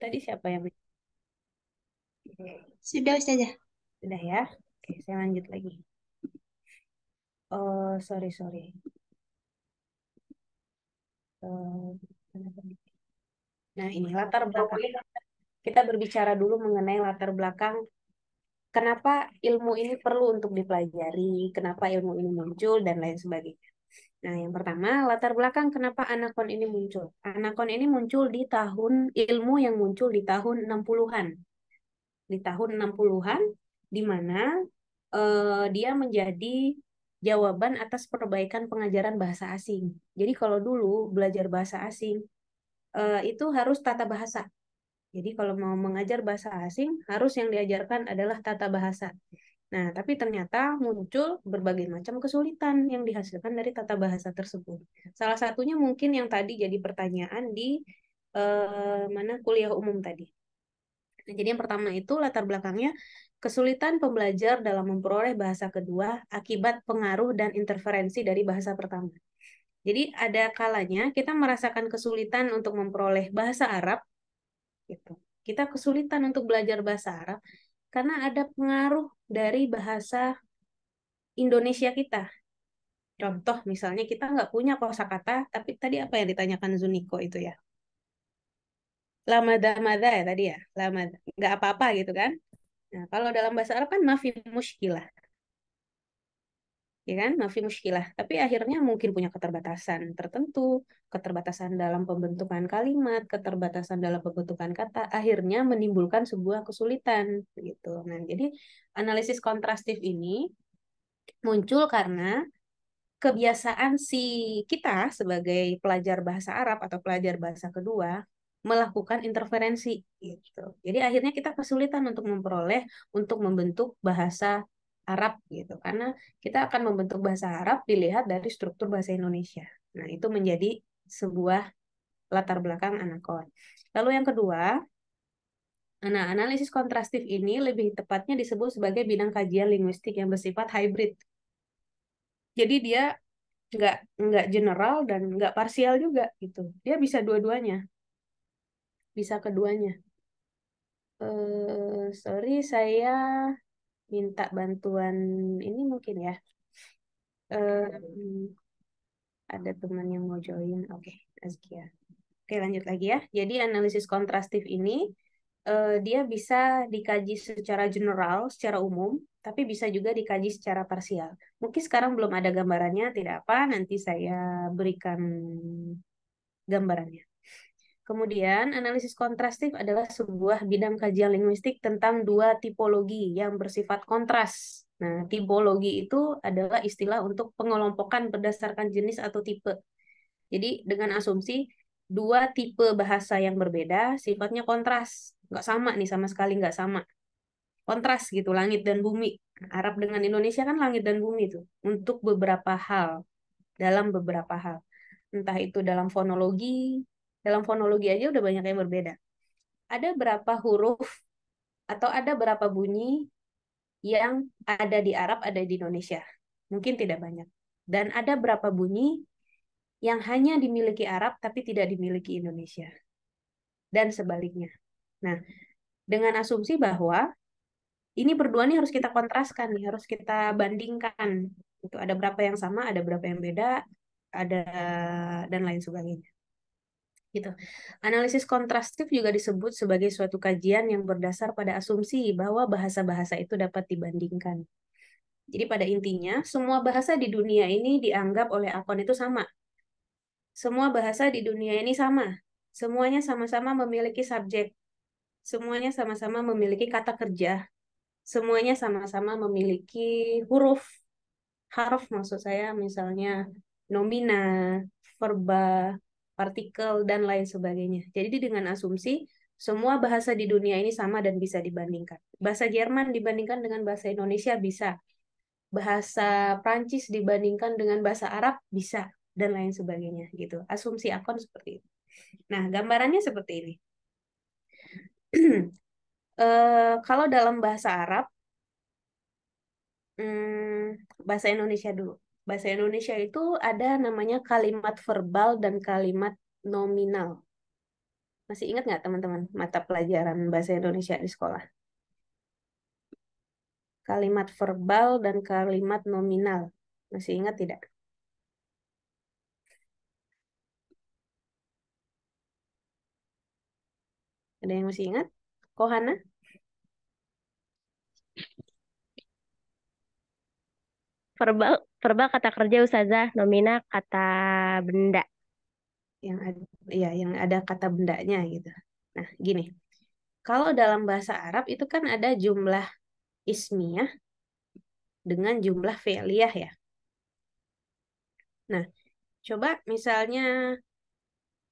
Tadi siapa yang Sudah Ustazah. udah ya? Oke, saya lanjut lagi. Oh, sorry, sorry. Nah, ini latar belakang. Kita berbicara dulu mengenai latar belakang. Kenapa ilmu ini perlu untuk dipelajari? Kenapa ilmu ini muncul dan lain sebagainya. Nah, yang pertama, latar belakang kenapa anakon ini muncul. Anakon ini muncul di tahun ilmu yang muncul di tahun 60-an. Di tahun 60-an, di mana dia menjadi jawaban atas perbaikan pengajaran bahasa asing. Jadi kalau dulu belajar bahasa asing itu harus tata bahasa. Jadi kalau mau mengajar bahasa asing harus yang diajarkan adalah tata bahasa. Nah, tapi ternyata muncul berbagai macam kesulitan yang dihasilkan dari tata bahasa tersebut. Salah satunya mungkin yang tadi jadi pertanyaan di mana kuliah umum tadi. Nah, jadi yang pertama itu latar belakangnya kesulitan pembelajar dalam memperoleh bahasa kedua akibat pengaruh dan interferensi dari bahasa pertama. Jadi ada kalanya kita merasakan kesulitan untuk memperoleh bahasa Arab gitu. Kita kesulitan untuk belajar bahasa Arab karena ada pengaruh dari bahasa Indonesia kita. Contoh misalnya kita nggak punya kosakata, tapi tadi apa yang ditanyakan Zuniko itu ya? Lamada mada ya tadi ya, lamada. Nggak apa-apa gitu kan? Nah, kalau dalam bahasa Arab kan mafi muskilah, ya kan? Mafi muskilah. Tapi akhirnya mungkin punya keterbatasan tertentu, keterbatasan dalam pembentukan kalimat, keterbatasan dalam pembentukan kata, akhirnya menimbulkan sebuah kesulitan gitu. Nah, jadi analisis kontrastif ini muncul karena kebiasaan si kita sebagai pelajar bahasa Arab atau pelajar bahasa kedua melakukan interferensi gitu. Jadi akhirnya kita kesulitan untuk memperoleh untuk membentuk bahasa Arab gitu karena kita akan membentuk bahasa Arab dilihat dari struktur bahasa Indonesia. Nah, itu menjadi sebuah latar belakang Anakon. Lalu yang kedua, nah, analisis kontrastif ini lebih tepatnya disebut sebagai bidang kajian linguistik yang bersifat hybrid. Jadi dia nggak nggak general dan nggak parsial juga gitu. Dia bisa dua-duanya, bisa keduanya. Sorry, saya minta bantuan ini mungkin ya. Eh, ada teman yang mau join. Oke, Azkia. Oke, lanjut lagi ya. Jadi analisis kontrastif ini dia bisa dikaji secara general, secara umum, tapi bisa juga dikaji secara parsial. Mungkin sekarang belum ada gambarannya, tidak apa, nanti saya berikan gambarannya. Kemudian, analisis kontrastif adalah sebuah bidang kajian linguistik tentang dua tipologi yang bersifat kontras. Nah, tipologi itu adalah istilah untuk pengelompokan berdasarkan jenis atau tipe. Jadi, dengan asumsi dua tipe bahasa yang berbeda sifatnya kontras. Nggak sama nih, sama sekali nggak sama. Kontras gitu, langit dan bumi. Arab dengan Indonesia kan langit dan bumi itu. Untuk beberapa hal, dalam beberapa hal. Entah itu dalam fonologi aja udah banyak yang berbeda. Ada berapa huruf atau ada berapa bunyi yang ada di Arab, ada di Indonesia? Mungkin tidak banyak. Dan ada berapa bunyi yang hanya dimiliki Arab tapi tidak dimiliki Indonesia? Dan sebaliknya. Nah, dengan asumsi bahwa ini berdua nih harus kita kontraskan nih, harus kita bandingkan. Itu ada berapa yang sama, ada berapa yang beda, ada dan lain sebagainya. Gitu. Analisis kontrastif juga disebut sebagai suatu kajian yang berdasar pada asumsi bahwa bahasa-bahasa itu dapat dibandingkan. Jadi pada intinya, semua bahasa di dunia ini dianggap oleh Akon itu sama. Semua bahasa di dunia ini sama. Semuanya sama-sama memiliki subjek. Semuanya sama-sama memiliki kata kerja. Semuanya sama-sama memiliki huruf, harf maksud saya, misalnya nomina, verba, partikel, dan lain sebagainya. Jadi dengan asumsi, semua bahasa di dunia ini sama dan bisa dibandingkan. Bahasa Jerman dibandingkan dengan bahasa Indonesia bisa. Bahasa Prancis dibandingkan dengan bahasa Arab bisa dan lain sebagainya gitu. Asumsi akon seperti itu. Nah, gambarannya seperti ini. Kalau dalam bahasa Arab, bahasa Indonesia dulu. Bahasa Indonesia itu ada namanya kalimat verbal dan kalimat nominal. Masih ingat nggak teman-teman mata pelajaran bahasa Indonesia di sekolah? Kalimat verbal dan kalimat nominal. Masih ingat tidak? Ada yang masih ingat? Kohana? Verbal, verbal kata kerja Ustazah, nomina kata benda. Yang ada, ya, yang ada kata bendanya gitu. Nah, gini. Kalau dalam bahasa Arab itu kan ada jumlah ismiyah dengan jumlah fi'liyah ya. Nah, coba misalnya,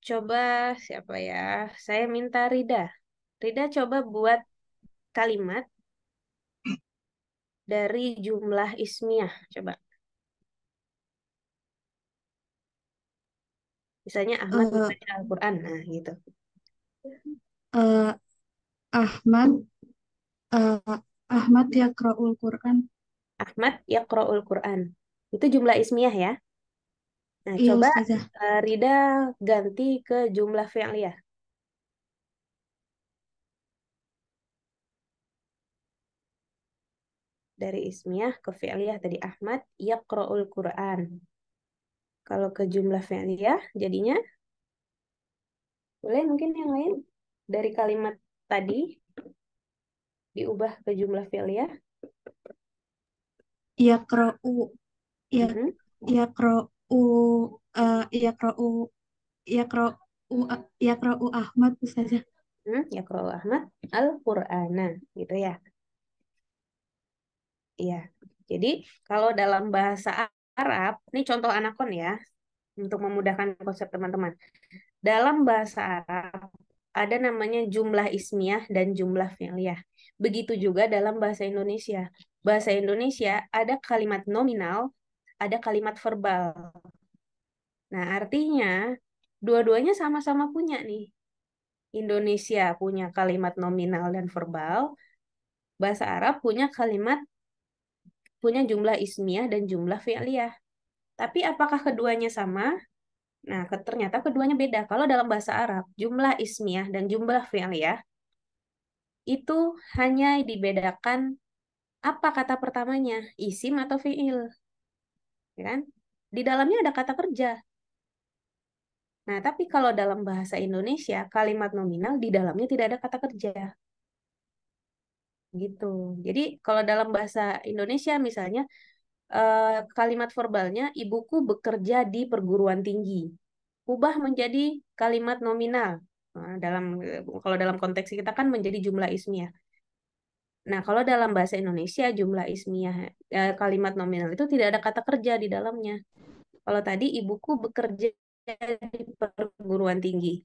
coba siapa ya? Saya minta Rida. Rida coba buat kalimat dari jumlah ismiyah. Coba. Misalnya Ahmad eh membaca Al-Quran. Nah, gitu. eh, Ahmad eh, Ahmad yaqra'ul Quran. Ahmad yaqra'ul Quran. Itu jumlah ismiyah ya. Nah, Iya coba Ustazah. Rida ganti ke jumlah fi'liyah. Dari ismiyah ke fi'liyah tadi Ahmad yaqra'ul Quran. Kalau ke jumlah fi'liyah jadinya boleh mungkin yang lain dari kalimat tadi diubah ke jumlah fi'liyah. Yaqra'u ya Mm-mm. yaqra'u yaqra'u yaqra'u yaqra'u Ahmad Ustazah. Yaqra'u Ahmad Al-Qur'ana gitu ya. Iya. Jadi kalau dalam bahasa Arab, ini contoh anakon ya untuk memudahkan konsep teman-teman. Dalam bahasa Arab ada namanya jumlah ismiyah dan jumlah fi'liyah. Begitu juga dalam bahasa Indonesia. Bahasa Indonesia ada kalimat nominal, ada kalimat verbal. Nah, artinya dua-duanya sama-sama punya nih. Indonesia punya kalimat nominal dan verbal, bahasa Arab punya jumlah ismiyah dan jumlah fi'liyah. Tapi apakah keduanya sama? Nah, ternyata keduanya beda. Kalau dalam bahasa Arab, jumlah ismiyah dan jumlah fi'liyah itu hanya dibedakan apa kata pertamanya, isim atau fi'il, ya kan? Di dalamnya ada kata kerja. Nah, tapi kalau dalam bahasa Indonesia, kalimat nominal di dalamnya tidak ada kata kerja. Gitu. Jadi kalau dalam bahasa Indonesia misalnya kalimat verbalnya ibuku bekerja di perguruan tinggi. Ubah menjadi kalimat nominal. Nah, kalau dalam konteks kita kan menjadi jumlah ismiyah. Nah, kalau dalam bahasa Indonesia jumlah ismiyah kalimat nominal itu tidak ada kata kerja di dalamnya. Kalau tadi ibuku bekerja di perguruan tinggi.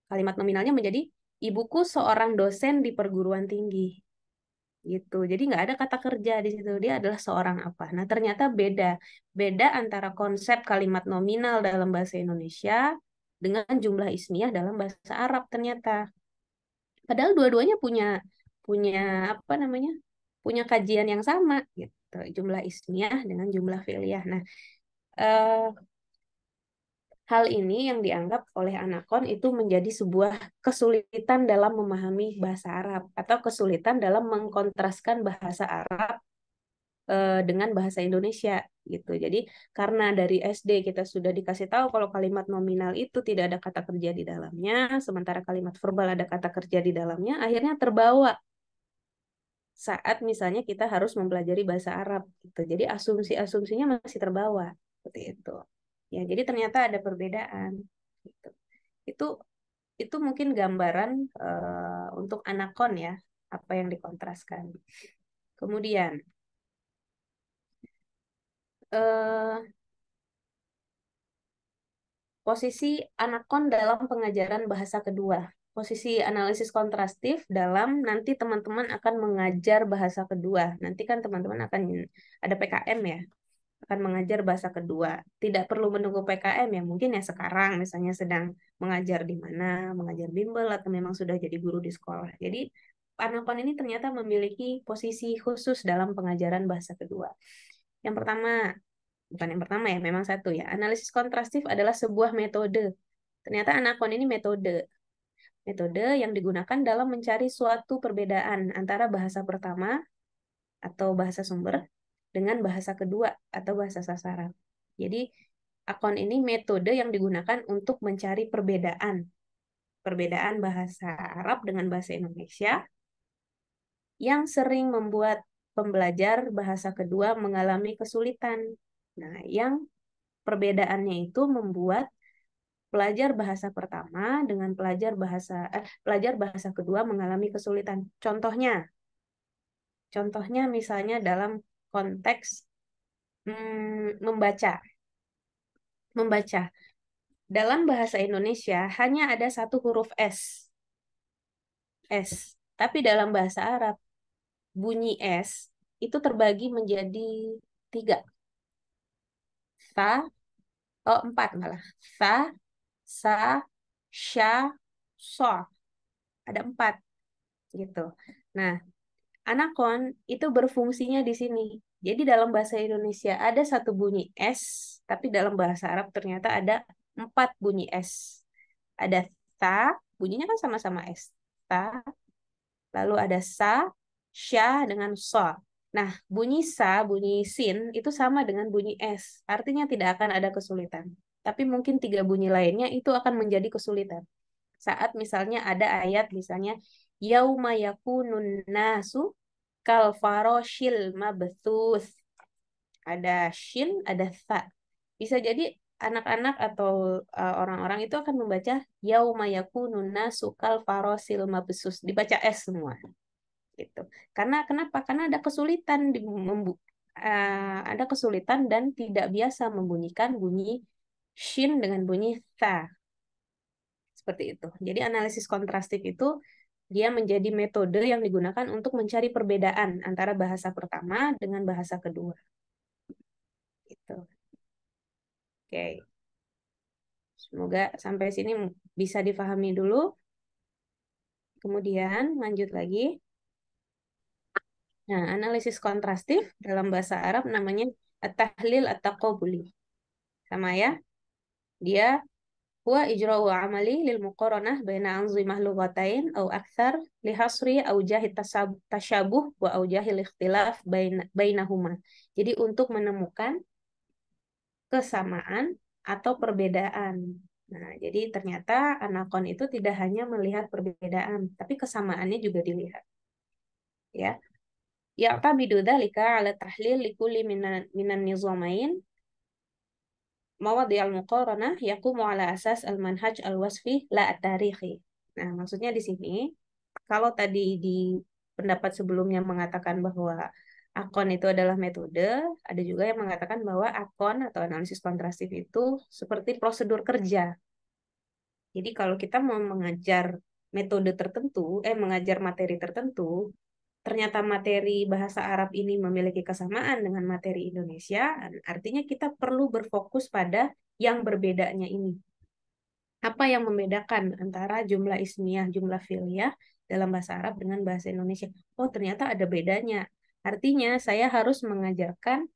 Kalimat nominalnya menjadi ibuku seorang dosen di perguruan tinggi. Gitu. Jadi nggak ada kata kerja di situ. Dia adalah seorang apa. Nah, ternyata beda antara konsep kalimat nominal dalam bahasa Indonesia dengan jumlah ismiyah dalam bahasa Arab ternyata. Padahal dua-duanya punya punya apa namanya? Punya kajian yang sama gitu. Jumlah ismiyah dengan jumlah fi'liyah. Nah, eh, hal ini yang dianggap oleh Anakon itu menjadi sebuah kesulitan dalam memahami bahasa Arab atau kesulitan dalam mengkontraskan bahasa Arab dengan bahasa Indonesia gitu. Jadi karena dari SD kita sudah dikasih tahu kalau kalimat nominal itu tidak ada kata kerja di dalamnya, sementara kalimat verbal ada kata kerja di dalamnya, akhirnya terbawa saat misalnya kita harus mempelajari bahasa Arab gitu. Jadi asumsi-asumsinya masih terbawa seperti itu. Ya, jadi ternyata ada perbedaan gitu. Itu itu mungkin gambaran untuk anakon ya, apa yang dikontraskan. Kemudian eh, posisi anakon dalam pengajaran bahasa kedua. Posisi analisis kontrastif dalam nanti teman-teman akan mengajar bahasa kedua. Nanti kan teman-teman akan ada PKM ya, akan mengajar bahasa kedua. Tidak perlu menunggu PKM ya, mungkin ya sekarang misalnya sedang mengajar di mana, mengajar bimbel atau memang sudah jadi guru di sekolah. Jadi anakon ini ternyata memiliki posisi khusus dalam pengajaran bahasa kedua. Yang pertama, bukan yang pertama ya, memang satu ya. Analisis kontrastif adalah sebuah metode. Ternyata Anakon ini metode. metode yang digunakan dalam mencari suatu perbedaan antara bahasa pertama atau bahasa sumber dengan bahasa kedua atau bahasa sasaran. Jadi, akon ini metode yang digunakan untuk mencari perbedaan bahasa Arab dengan bahasa Indonesia yang sering membuat pembelajar bahasa kedua mengalami kesulitan. Nah, yang perbedaannya itu membuat pelajar bahasa pertama dengan pelajar bahasa kedua mengalami kesulitan. Contohnya misalnya dalam konteks membaca. Dalam bahasa Indonesia hanya ada satu huruf S. Tapi dalam bahasa Arab bunyi S itu terbagi menjadi 3. Empat malah. Sa, sa, sya, so. Ada 4 gitu. Nah, anakon itu berfungsinya di sini. Jadi dalam bahasa Indonesia ada satu bunyi S, tapi dalam bahasa Arab ternyata ada 4 bunyi S. Ada ta, bunyinya kan sama-sama S. Ta, lalu ada sa, sya dengan so. Nah, bunyi sin itu sama dengan bunyi S. Artinya tidak akan ada kesulitan. Tapi mungkin 3 bunyi lainnya itu akan menjadi kesulitan. Saat misalnya ada ayat misalnya yauma yakunun nasu kal faroshil mabthus. Ada shin, ada tha. Bisa jadi anak-anak atau orang-orang itu akan membaca yauma yakunun nasu kal faroshil mabthus. Dibaca S semua. Gitu. Karena kenapa? Karena ada kesulitan dan tidak biasa membunyikan bunyi shin dengan bunyi tha. Seperti itu. Jadi analisis kontrastif itu dia menjadi metode yang digunakan untuk mencari perbedaan antara bahasa pertama dengan bahasa kedua. Gitu. Oke. Semoga sampai sini bisa difahami dulu. Kemudian lanjut lagi. Nah, analisis kontrastif dalam bahasa Arab namanya at-tahlil at-taqabuli. Sama ya. Dia huwa ijra'u amali lil muqaranah baina anzimah lughatain aw akthar li hasri aujahi tasyabuh wa aujahil ikhtilaf bainahuma. Jadi untuk menemukan kesamaan atau perbedaan. Nah, jadi ternyata anakon itu tidak hanya melihat perbedaan, tapi kesamaannya juga dilihat. Ya. Ya'tabidu dzalika 'ala tahlil likulli minan nizamain mawadhi al-muqaranah yaqumu 'ala asas al-manhaj al-wasfi la at-tarikhi. Nah, maksudnya di sini kalau tadi di pendapat sebelumnya mengatakan bahwa akon itu adalah metode, ada juga yang mengatakan bahwa akon atau analisis kontrastif itu seperti prosedur kerja. Jadi kalau kita mau mengajar metode tertentu, mengajar materi tertentu, ternyata materi bahasa Arab ini memiliki kesamaan dengan materi Indonesia, artinya kita perlu berfokus pada yang berbedanya ini. Apa yang membedakan antara jumlah ismiyah, jumlah fi'liyah dalam bahasa Arab dengan bahasa Indonesia? Oh, ternyata ada bedanya. Artinya saya harus mengajarkan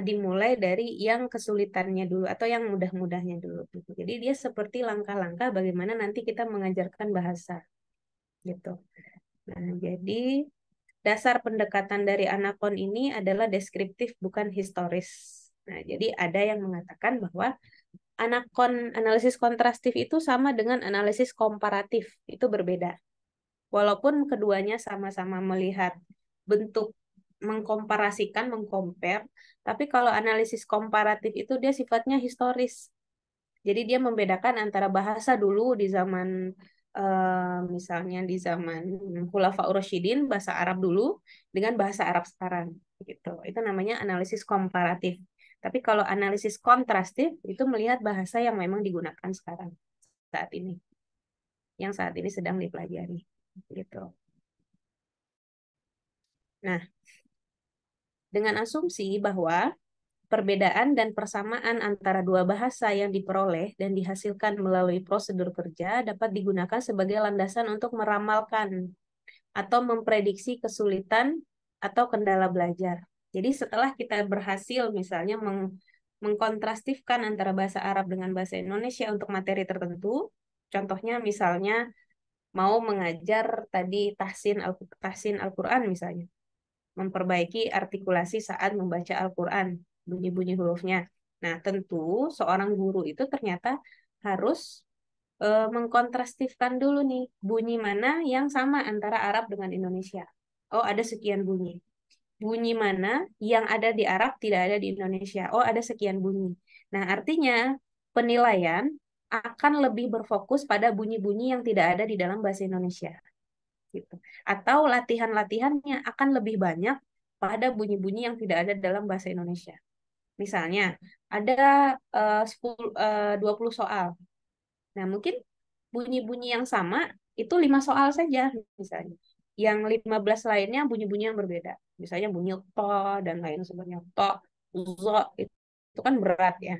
dimulai dari yang kesulitannya dulu atau yang mudah-mudahnya dulu. Jadi dia seperti langkah-langkah bagaimana nanti kita mengajarkan bahasa. Gitu. Nah, jadi dasar pendekatan dari anakon ini adalah deskriptif bukan historis. Nah, jadi ada yang mengatakan bahwa analisis kontrastif itu sama dengan analisis komparatif. Itu berbeda. Walaupun keduanya sama-sama melihat bentuk mengkomparasikan, mengcompare, tapi kalau analisis komparatif itu dia sifatnya historis. Jadi dia membedakan antara bahasa dulu di zaman misalnya di zaman Khulafaur Rasyidin, bahasa Arab dulu dengan bahasa Arab sekarang gitu. Itu namanya analisis komparatif. Tapi kalau analisis kontrastif itu melihat bahasa yang memang digunakan sekarang saat ini. Yang saat ini sedang dipelajari gitu. Nah, dengan asumsi bahwa perbedaan dan persamaan antara dua bahasa yang diperoleh dan dihasilkan melalui prosedur kerja dapat digunakan sebagai landasan untuk meramalkan atau memprediksi kesulitan atau kendala belajar. Jadi setelah kita berhasil misalnya mengkontrastifkan antara bahasa Arab dengan bahasa Indonesia untuk materi tertentu, contohnya misalnya mau mengajar tadi tahsin Al-Quran misalnya, memperbaiki artikulasi saat membaca Al-Quran, bunyi-bunyi hurufnya. Nah, tentu seorang guru itu ternyata harus mengkontrastifkan dulu nih, bunyi mana yang sama antara Arab dengan Indonesia. Oh, ada sekian bunyi. Bunyi mana yang ada di Arab tidak ada di Indonesia. Oh, ada sekian bunyi. Nah, artinya penilaian akan lebih berfokus pada bunyi-bunyi yang tidak ada di dalam bahasa Indonesia gitu. Atau latihan-latihannya akan lebih banyak pada bunyi-bunyi yang tidak ada dalam bahasa Indonesia. Misalnya, ada 20 soal. Nah, mungkin bunyi-bunyi yang sama itu 5 soal saja misalnya. Yang 15 lainnya bunyi-bunyi yang berbeda. Misalnya bunyi to dan lain sebagainya. To, zo, itu kan berat ya.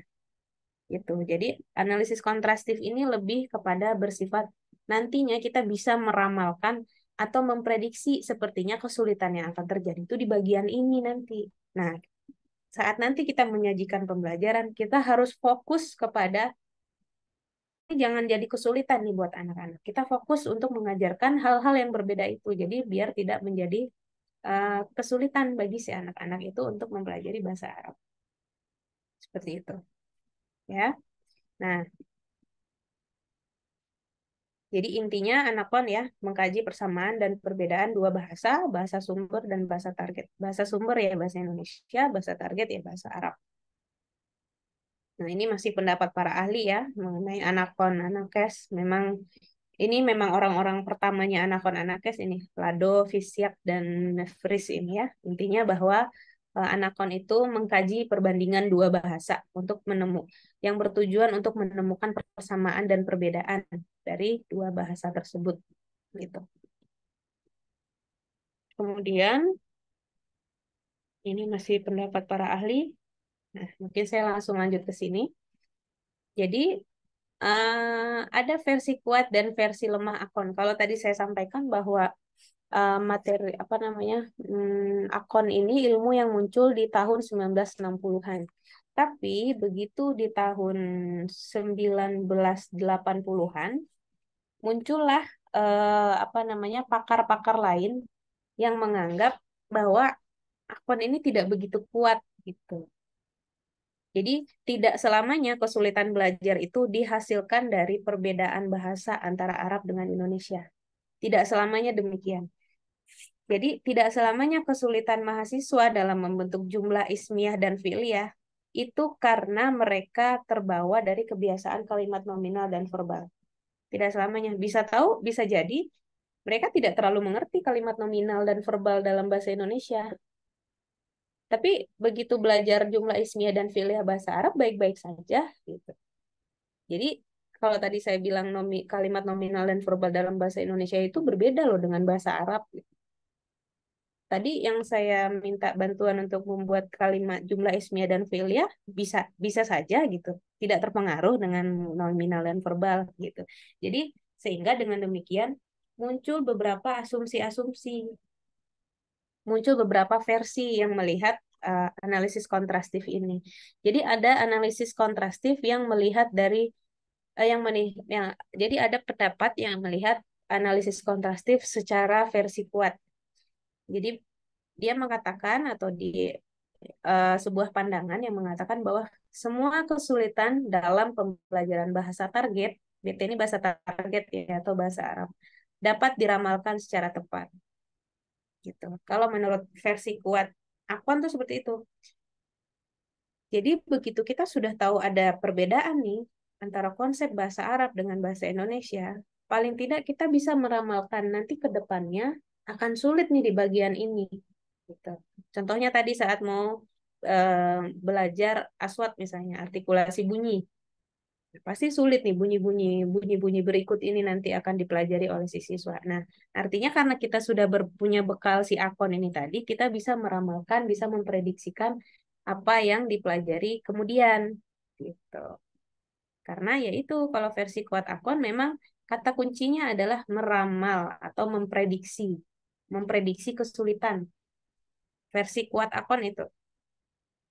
Gitu. Jadi analisis kontrastif ini lebih kepada bersifat nantinya kita bisa meramalkan atau memprediksi sepertinya kesulitan yang akan terjadi itu di bagian ini nanti. Nah, saat nanti kita menyajikan pembelajaran, kita harus fokus kepada ini jangan jadi kesulitan nih buat anak-anak. Kita fokus untuk mengajarkan hal-hal yang berbeda itu. Jadi biar tidak menjadi kesulitan bagi si anak-anak itu untuk mempelajari bahasa Arab. Seperti itu. Ya. Nah, jadi intinya Anakon ya mengkaji persamaan dan perbedaan dua bahasa, bahasa sumber dan bahasa target. Bahasa sumber ya bahasa Indonesia, bahasa target ya bahasa Arab. Nah, ini masih pendapat para ahli ya mengenai Anakon, Anakes. Ini memang orang-orang pertamanya Anakon, Anakes ini, Lado, Visiak, dan Fris ini ya. Intinya bahwa Anakon itu mengkaji perbandingan dua bahasa yang bertujuan untuk menemukan persamaan dan perbedaan dari dua bahasa tersebut gitu. Kemudian ini masih pendapat para ahli. Nah, mungkin saya langsung lanjut ke sini. Jadi ada versi kuat dan versi lemah akon. Kalau tadi saya sampaikan bahwa materi apa namanya akon ini ilmu yang muncul di tahun 1960-an. Tapi begitu di tahun 1980-an muncullah apa namanya pakar-pakar lain yang menganggap bahwa akon ini tidak begitu kuat gitu. Jadi tidak selamanya kesulitan belajar itu dihasilkan dari perbedaan bahasa antara Arab dengan Indonesia. Tidak selamanya demikian. Jadi tidak selamanya kesulitan mahasiswa dalam membentuk jumlah ismiyah dan fi'liyah itu karena mereka terbawa dari kebiasaan kalimat nominal dan verbal. Tidak selamanya. Bisa tahu, bisa jadi mereka tidak terlalu mengerti kalimat nominal dan verbal dalam bahasa Indonesia. Tapi begitu belajar jumlah ismiyah dan fi'liyah bahasa Arab baik-baik saja gitu. Jadi kalau tadi saya bilang kalimat nominal dan verbal dalam bahasa Indonesia itu berbeda loh dengan bahasa Arab. Tadi yang saya minta bantuan untuk membuat kalimat jumlah ismiyah dan fi'liyah bisa bisa saja gitu, tidak terpengaruh dengan nominal dan verbal gitu. Jadi sehingga dengan demikian muncul beberapa asumsi-asumsi, muncul beberapa versi yang melihat analisis kontrastif ini. Jadi ada analisis kontrastif yang melihat dari jadi ada pendapat yang melihat analisis kontrastif secara versi kuat. Jadi dia mengatakan atau di sebuah pandangan yang mengatakan bahwa semua kesulitan dalam pembelajaran bahasa target, BT ini bahasa target ya atau bahasa Arab, dapat diramalkan secara tepat. Gitu. Kalau menurut versi kuat Akwan tuh seperti itu. Jadi begitu kita sudah tahu ada perbedaan nih antara konsep bahasa Arab dengan bahasa Indonesia, paling tidak kita bisa meramalkan nanti ke depannya akan sulit nih di bagian ini. Gitu. Contohnya tadi saat mau belajar aswat misalnya, artikulasi bunyi. Pasti sulit nih bunyi-bunyi berikut ini nanti akan dipelajari oleh si siswa. Nah, artinya karena kita sudah punya bekal si akon ini tadi, kita bisa meramalkan, bisa memprediksikan apa yang dipelajari kemudian gitu. Karena yaitu kalau versi kuat akon memang kata kuncinya adalah meramal atau memprediksi kesulitan. Versi kuat akon itu.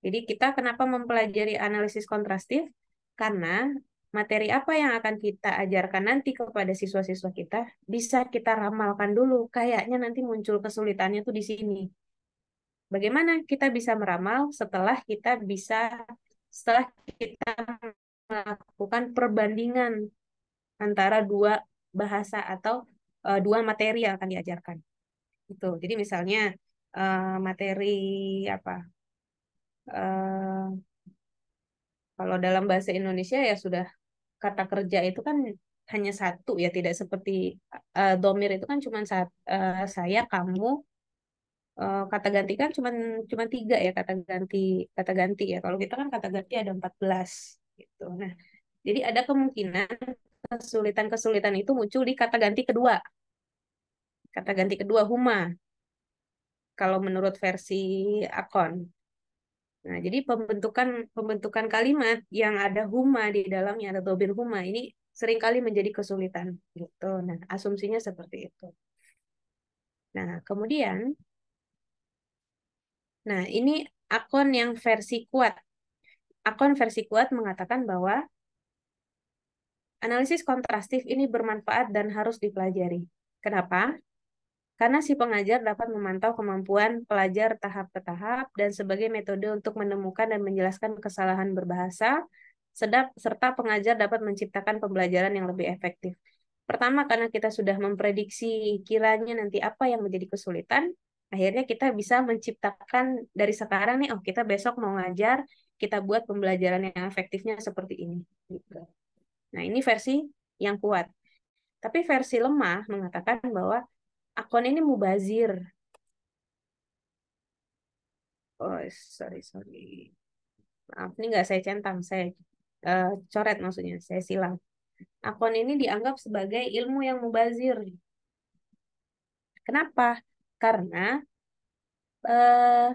Jadi kita kenapa mempelajari analisis kontrastif? Karena materi apa yang akan kita ajarkan nanti kepada siswa-siswa kita bisa kita ramalkan dulu. Kayaknya nanti muncul kesulitannya tuh di sini. Bagaimana kita bisa meramal setelah kita melakukan perbandingan antara dua bahasa atau dua materi yang akan diajarkan. Itu. Jadi misalnya materi apa? eh, Kalau dalam bahasa Indonesia ya sudah kata kerja itu kan hanya satu ya, tidak seperti domir itu kan cuma saya, kamu, kata ganti kan cuma tiga ya kata ganti ya. Kalau kita kan kata ganti ada 14 gitu. Nah, jadi ada kemungkinan kesulitan-kesulitan itu muncul di kata ganti kedua huma kalau menurut versi Akon. Nah, jadi pembentukan pembentukan kalimat yang ada huma di dalamnya, ada dobir huma ini seringkali menjadi kesulitan gitu. Nah, asumsinya seperti itu. Nah, kemudian, nah ini Akon yang versi kuat. Akon versi kuat mengatakan bahwa analisis kontrastif ini bermanfaat dan harus dipelajari. Kenapa? Karena si pengajar dapat memantau kemampuan pelajar tahap ke tahap dan sebagai metode untuk menemukan dan menjelaskan kesalahan berbahasa, serta pengajar dapat menciptakan pembelajaran yang lebih efektif. Pertama, karena kita sudah memprediksi kiranya nanti apa yang menjadi kesulitan, akhirnya kita bisa menciptakan dari sekarang nih, oh kita besok mau ngajar, kita buat pembelajaran yang efektifnya seperti ini. Gitu. Nah, ini versi yang kuat. Tapi versi lemah mengatakan bahwa akun ini mubazir. Oh, sorry. Maaf, ini nggak saya centang, saya coret maksudnya, saya silang. Akun ini dianggap sebagai ilmu yang mubazir. Kenapa? Karena eh,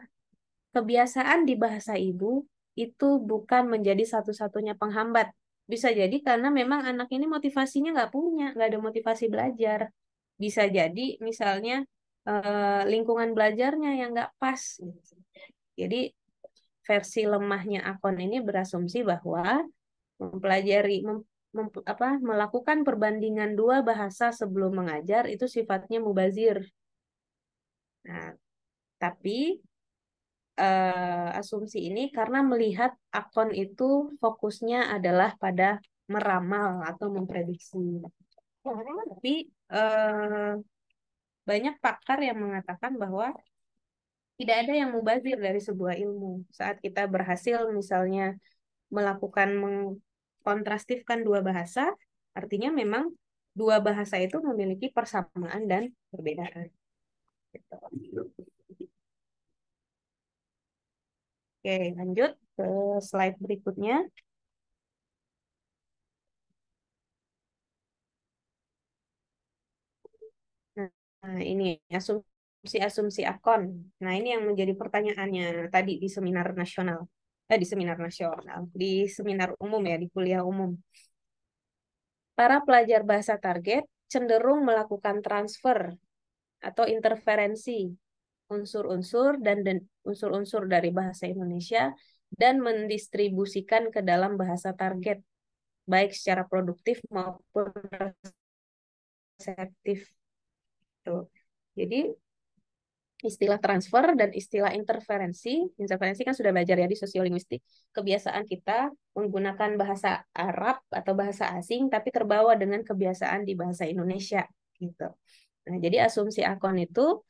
kebiasaan di bahasa ibu itu bukan menjadi satu-satunya penghambat. Bisa jadi karena memang anak ini motivasinya nggak ada motivasi belajar. Bisa jadi misalnya lingkungan belajarnya yang nggak pas. Jadi versi lemahnya Akon ini berasumsi bahwa mempelajari melakukan perbandingan dua bahasa sebelum mengajar itu sifatnya mubazir. Nah, tapi asumsi ini karena melihat Akon itu fokusnya adalah pada meramal atau memprediksi. Tapi eh, banyak pakar yang mengatakan bahwa tidak ada yang mubazir dari sebuah ilmu. Saat kita berhasil misalnya melakukan mengkontrastifkan dua bahasa, artinya memang dua bahasa itu memiliki persamaan dan perbedaan. Gitu. Oke, lanjut ke slide berikutnya. Nah, ini asumsi-asumsi Akon. Nah, ini yang menjadi pertanyaannya tadi di seminar nasional. Di seminar umum ya, di kuliah umum. Para pelajar bahasa target cenderung melakukan transfer atau interferensi unsur-unsur dari bahasa Indonesia dan mendistribusikan ke dalam bahasa target, baik secara produktif maupun reseptif. Tuh. Jadi istilah transfer dan istilah interferensi kan sudah belajar ya di sosiolinguistik. Kebiasaan kita menggunakan bahasa Arab atau bahasa asing, tapi terbawa dengan kebiasaan di bahasa Indonesia. Gitu. Nah, jadi asumsi Akon itu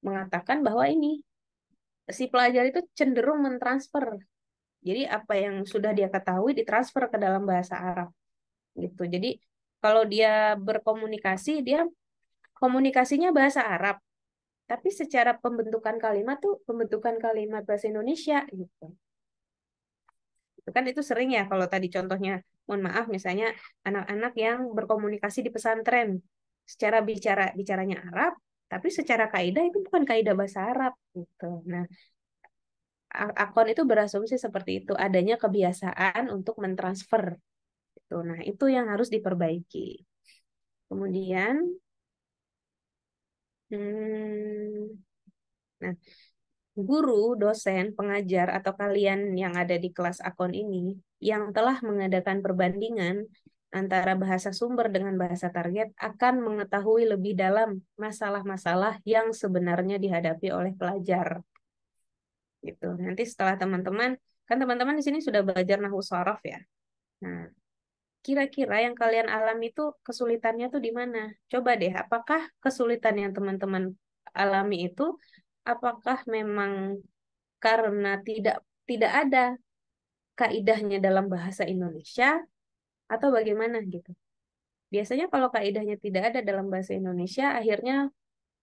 mengatakan bahwa ini si pelajar itu cenderung mentransfer. Jadi apa yang sudah dia ketahui ditransfer ke dalam bahasa Arab. Gitu. Jadi kalau dia berkomunikasi, dia komunikasinya bahasa Arab. Tapi secara pembentukan kalimat tuh pembentukan kalimat bahasa Indonesia gitu. Itu kan itu sering ya kalau tadi contohnya, mohon maaf misalnya anak-anak yang berkomunikasi di pesantren secara bicaranya Arab, tapi secara kaidah itu bukan kaidah bahasa Arab gitu. Nah, Akon itu berasumsi seperti itu, adanya kebiasaan untuk mentransfer gitu. Nah, itu yang harus diperbaiki. Kemudian nah, guru, dosen, pengajar, atau kalian yang ada di kelas Akon ini yang telah mengadakan perbandingan antara bahasa sumber dengan bahasa target akan mengetahui lebih dalam masalah-masalah yang sebenarnya dihadapi oleh pelajar. Gitu. Nanti setelah teman-teman, kan teman-teman di sini sudah belajar nahwu sorof ya. Nah, kira-kira yang kalian alami itu kesulitannya tuh di mana? Coba deh, apakah kesulitan yang teman-teman alami itu, apakah memang karena tidak ada kaidahnya dalam bahasa Indonesia atau bagaimana gitu? Biasanya kalau kaidahnya tidak ada dalam bahasa Indonesia, akhirnya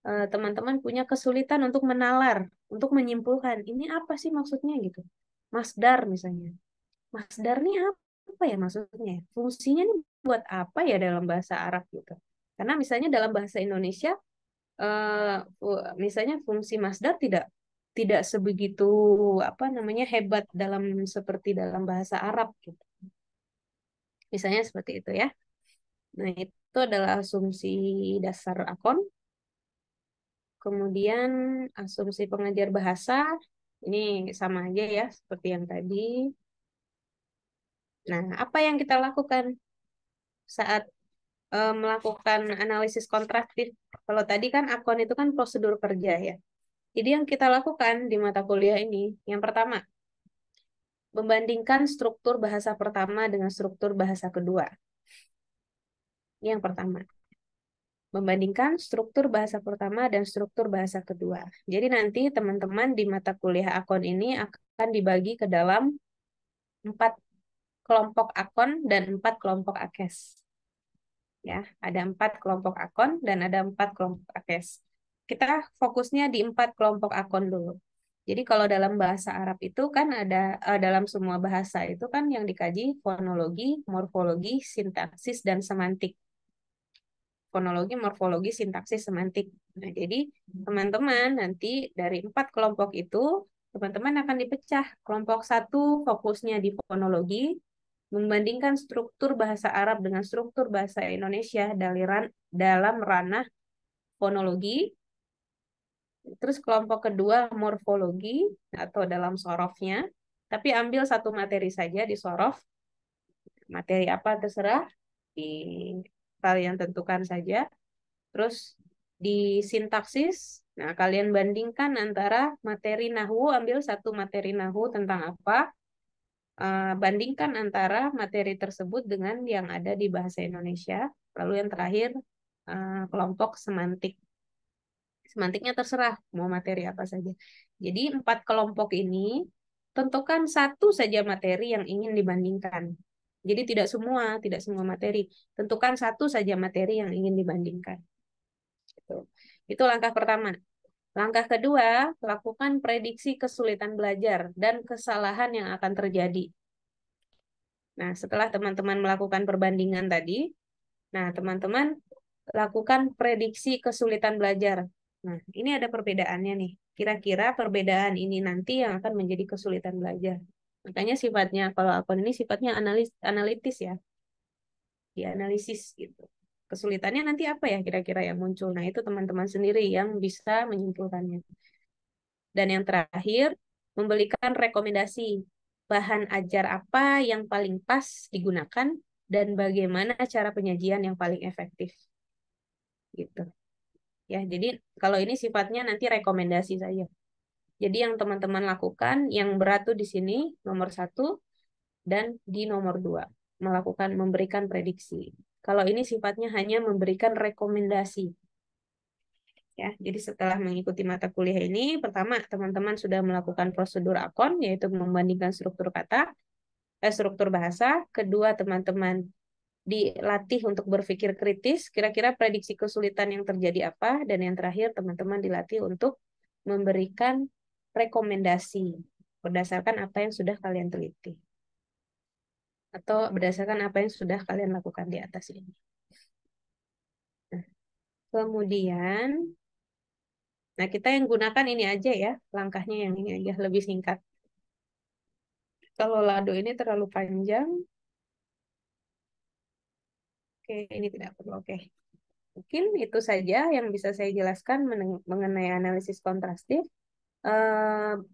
teman-teman punya kesulitan untuk menalar, untuk menyimpulkan ini apa sih maksudnya gitu. Masdar misalnya. Masdar ini apa ya maksudnya? Fungsinya ini buat apa ya dalam bahasa Arab gitu. Karena misalnya dalam bahasa Indonesia, misalnya fungsi masdar tidak tidak sebegitu apa namanya hebat dalam seperti dalam bahasa Arab gitu. Misalnya seperti itu ya. Nah, itu adalah asumsi dasar akon. Kemudian asumsi pengajar bahasa ini sama aja ya seperti yang tadi. Nah, apa yang kita lakukan saat melakukan analisis kontrastif? Kalau tadi kan akon itu kan prosedur kerja ya. Jadi yang kita lakukan di mata kuliah ini, yang pertama, membandingkan struktur bahasa pertama dengan struktur bahasa kedua. Yang pertama, membandingkan struktur bahasa pertama dan struktur bahasa kedua. Jadi nanti teman-teman di mata kuliah akon ini akan dibagi ke dalam 4 kelompok akon dan 4 kelompok akes. Ya, ada 4 kelompok akon dan ada 4 kelompok akes. Kita fokusnya di 4 kelompok akon dulu. Jadi kalau dalam bahasa Arab itu kan ada dalam semua bahasa itu kan yang dikaji fonologi, morfologi, sintaksis dan semantik. Fonologi, morfologi, sintaksis, semantik. Nah, jadi teman-teman nanti dari 4 kelompok itu teman-teman akan dipecah. Kelompok 1 fokusnya di fonologi, membandingkan struktur bahasa Arab dengan struktur bahasa Indonesia dalam ranah fonologi. Terus kelompok kedua morfologi atau dalam sorofnya, tapi ambil satu materi saja di sorof. Materi apa terserah, di kalian tentukan saja. Terus di sintaksis, nah kalian bandingkan antara materi nahwu, ambil satu materi nahwu tentang apa, bandingkan antara materi tersebut dengan yang ada di bahasa Indonesia. Lalu yang terakhir, kelompok semantik. Semantiknya terserah mau materi apa saja. Jadi 4 kelompok ini tentukan satu saja materi yang ingin dibandingkan. Jadi tidak semua materi. Tentukan satu saja materi yang ingin dibandingkan. Gitu. Itu langkah pertama. Langkah kedua, lakukan prediksi kesulitan belajar dan kesalahan yang akan terjadi. Nah, setelah teman-teman melakukan perbandingan tadi, nah teman-teman lakukan prediksi kesulitan belajar. Nah, ini ada perbedaannya nih. Kira-kira perbedaan ini nanti yang akan menjadi kesulitan belajar. Makanya sifatnya, kalau akun ini sifatnya analitis ya, dianalisis gitu. Kesulitannya nanti apa ya kira-kira yang muncul? Nah, itu teman-teman sendiri yang bisa menyimpulkannya. Dan yang terakhir, memberikan rekomendasi bahan ajar apa yang paling pas digunakan dan bagaimana cara penyajian yang paling efektif. Gitu. Ya, jadi kalau ini sifatnya nanti rekomendasi saja. Jadi yang teman-teman lakukan, yang berat tuh di sini nomor 1 dan di nomor 2 melakukan memberikan prediksi. Kalau ini sifatnya hanya memberikan rekomendasi. Ya, jadi setelah mengikuti mata kuliah ini, pertama teman-teman sudah melakukan prosedur akon, yaitu membandingkan struktur kata, struktur bahasa. Kedua, teman-teman dilatih untuk berpikir kritis, kira-kira prediksi kesulitan yang terjadi apa, dan yang terakhir, teman-teman dilatih untuk memberikan rekomendasi berdasarkan apa yang sudah kalian teliti atau berdasarkan apa yang sudah kalian lakukan di atas ini. Nah, kemudian, nah kita yang gunakan ini aja ya, langkahnya yang ini aja, lebih singkat. Kalau lado ini terlalu panjang, oke, ini tidak perlu, oke. Mungkin itu saja yang bisa saya jelaskan mengenai analisis kontrastif.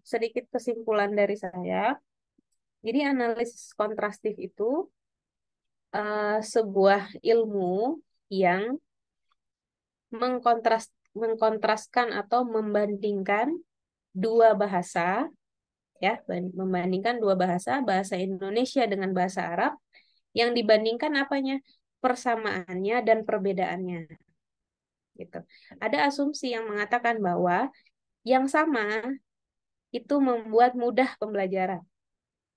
Sedikit kesimpulan dari saya, Jadi analisis kontrastif itu sebuah ilmu yang mengkontraskan atau membandingkan dua bahasa, ya, membandingkan dua bahasa, bahasa Indonesia dengan bahasa Arab, yang dibandingkan apanya? Persamaannya dan perbedaannya. Gitu. Ada asumsi yang mengatakan bahwa yang sama itu membuat mudah pembelajaran.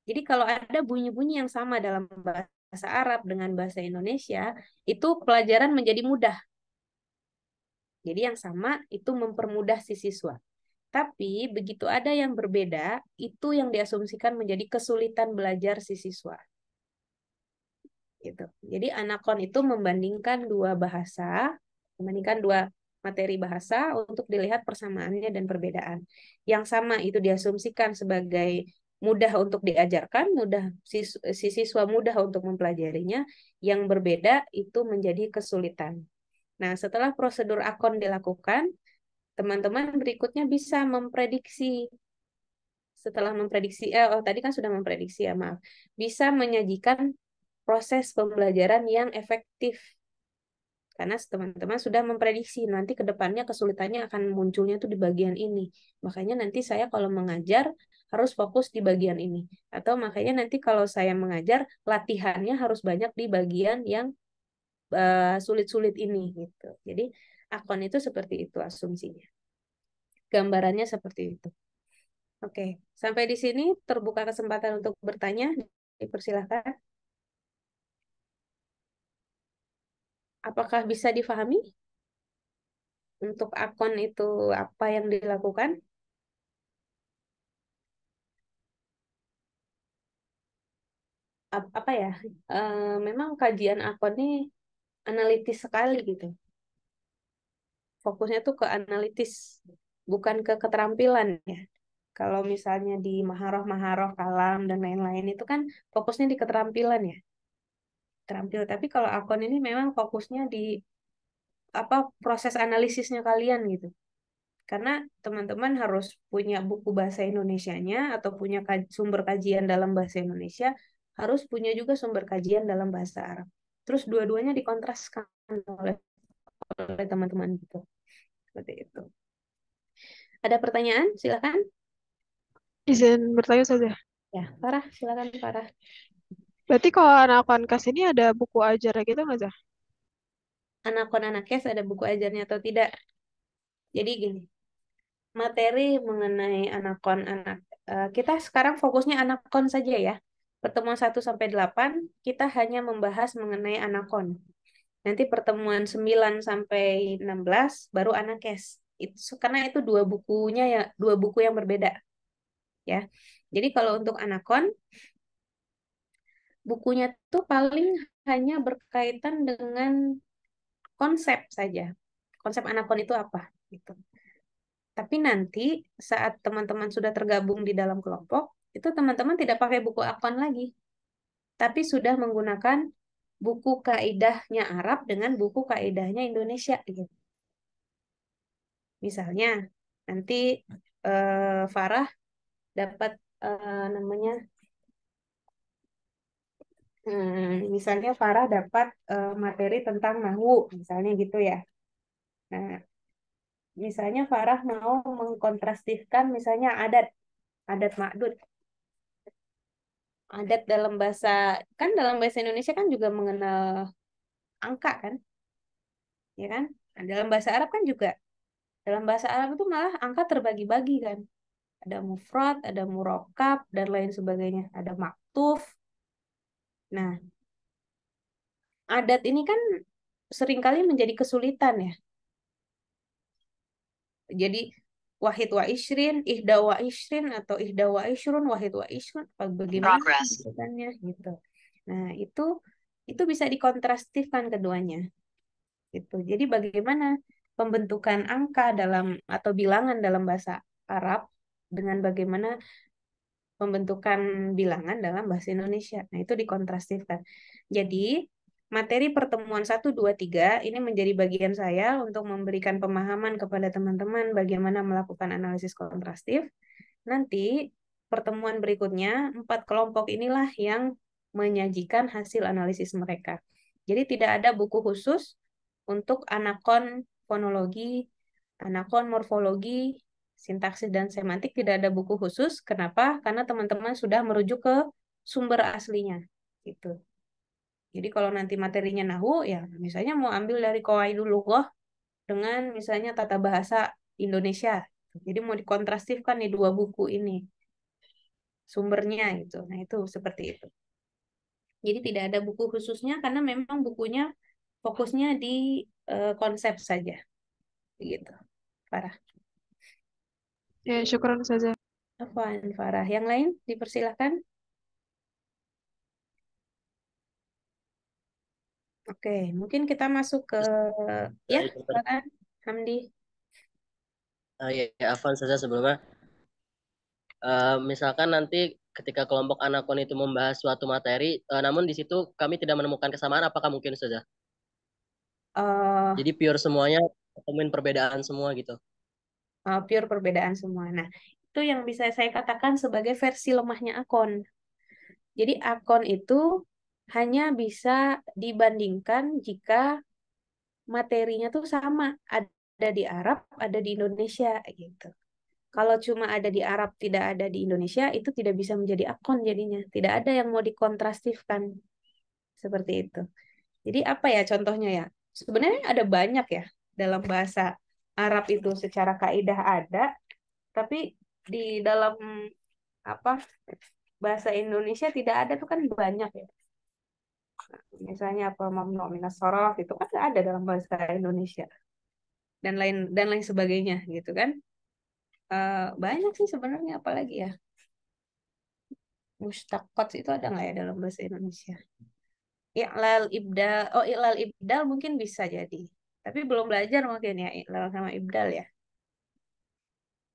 Jadi kalau ada bunyi-bunyi yang sama dalam bahasa Arab dengan bahasa Indonesia, itu pelajaran menjadi mudah. Jadi yang sama itu mempermudah si siswa. Tapi begitu ada yang berbeda, itu yang diasumsikan menjadi kesulitan belajar si siswa. Gitu. Jadi Anakon itu membandingkan dua materi bahasa untuk dilihat persamaannya dan perbedaan. Yang sama itu diasumsikan sebagai mudah untuk diajarkan, si siswa mudah untuk mempelajarinya, yang berbeda itu menjadi kesulitan. Nah, setelah prosedur akon dilakukan, teman-teman berikutnya bisa memprediksi. Setelah memprediksi, tadi kan sudah memprediksi ya, maaf. Bisa menyajikan proses pembelajaran yang efektif. Karena teman-teman sudah memprediksi nanti ke depannya kesulitannya akan munculnya tuh di bagian ini. Makanya nanti saya kalau mengajar harus fokus di bagian ini. Atau makanya nanti kalau saya mengajar latihannya harus banyak di bagian yang sulit-sulit ini gitu. Jadi akon itu seperti itu asumsinya. Gambarannya seperti itu. Oke, sampai di sini terbuka kesempatan untuk bertanya. Dipersilahkan. Apakah bisa difahami untuk akon itu apa yang dilakukan? Apa ya? Memang kajian akon ini analitis sekali gitu. Fokusnya tuh ke analitis, bukan ke keterampilan ya. Kalau misalnya di maharoh, kalam dan lain-lain itu kan fokusnya di keterampilan ya. Terampil. Tapi kalau akon ini memang fokusnya di apa proses analisisnya kalian gitu. Karena teman-teman harus punya buku bahasa Indonesianya atau punya sumber kajian dalam bahasa Indonesia, harus punya juga sumber kajian dalam bahasa Arab. Terus dua-duanya dikontraskan oleh teman-teman gitu. Seperti itu. Ada pertanyaan? Silakan. Izin bertanya saja. Ya, Farah, silakan Farah. Berarti kalau anak konkas ini ada buku ajarnya gitu nggak, Zah? Anak-anaknya ada buku ajarnya atau tidak? Jadi gini, materi mengenai kita sekarang fokusnya anakon saja ya. Pertemuan 1-8 kita hanya membahas mengenai anakon. Nanti pertemuan 9-16 baru anakes. Itu karena itu dua buku yang berbeda. Ya. Jadi kalau untuk anakon bukunya tuh paling hanya berkaitan dengan konsep saja. Konsep anakon itu apa gitu. Tapi nanti saat teman-teman sudah tergabung di dalam kelompok, itu teman-teman tidak pakai buku akon lagi, tapi sudah menggunakan buku kaidahnya Arab dengan buku kaidahnya Indonesia gitu. Misalnya nanti Farah dapat namanya misalnya Farah dapat materi tentang nahwu misalnya gitu ya. Nah, misalnya Farah mau mengkontrastifkan misalnya adat ma'dud. Adat dalam bahasa Indonesia kan juga mengenal angka kan, ya kan? Nah, dalam bahasa Arab kan juga. Dalam bahasa Arab itu malah angka terbagi-bagi kan. Ada mufrad, ada murakkab dan lain sebagainya. Ada maktuf. Nah, adat ini kan seringkali menjadi kesulitan ya. Jadi wahid wa ishrin, ihda wa ishrin atau ihda wa ishrun, wahid wa ishrun, bagaimana sebutannya gitu. Nah, itu bisa dikontrastifkan keduanya. Gitu. Jadi bagaimana pembentukan angka atau bilangan dalam bahasa Arab dengan bagaimana pembentukan bilangan dalam bahasa Indonesia. Nah, itu dikontrastifkan. Jadi, materi pertemuan 1, 2, 3 ini menjadi bagian saya untuk memberikan pemahaman kepada teman-teman bagaimana melakukan analisis kontrastif. Nanti pertemuan berikutnya, 4 kelompok inilah yang menyajikan hasil analisis mereka. Jadi tidak ada buku khusus untuk anakon fonologi, anakon morfologi, sintaksis dan semantik, tidak ada buku khusus. Kenapa? Karena teman-teman sudah merujuk ke sumber aslinya. Gitu. Jadi kalau nanti materinya nahu, ya misalnya mau ambil dari Qawaidul Lughah dengan misalnya tata bahasa Indonesia. Jadi mau dikontrastifkan nih dua buku ini sumbernya gitu. Nah, itu seperti itu. Jadi tidak ada buku khususnya karena memang bukunya fokusnya di konsep saja. Begitu. Farah. Ya, syukran saja. Apaan, Farah? Yang lain dipersilakan. Oke, mungkin kita masuk ke ya, silakan Hamdi. Ya, Afwan saja sebelumnya. Misalkan nanti ketika kelompok anakon itu membahas suatu materi, namun di situ kami tidak menemukan kesamaan, apakah mungkin saja? Eh, Jadi pure semuanya temuin perbedaan semua gitu. Pure perbedaan semua. Nah, itu yang bisa saya katakan sebagai versi lemahnya akon. Jadi akon itu hanya bisa dibandingkan jika materinya tuh sama, ada di Arab, ada di Indonesia gitu. Kalau cuma ada di Arab, tidak ada di Indonesia, itu tidak bisa menjadi akon jadinya. Tidak ada yang mau dikontrastifkan seperti itu. Jadi apa ya contohnya ya? Sebenarnya ada banyak ya dalam bahasa Arab itu secara kaidah ada, tapi di dalam apa bahasa Indonesia tidak ada tuh kan banyak ya. Misalnya apa mamnu minas shorof itu kan nggak ada dalam bahasa Indonesia dan lain sebagainya gitu kan. Banyak sih sebenarnya apalagi ya. Mustaqot itu ada nggak ya dalam bahasa Indonesia? Iqlal ibdal, oh iqlal ibdal mungkin bisa jadi. Tapi belum belajar mungkin ya iqlal sama ibdal ya.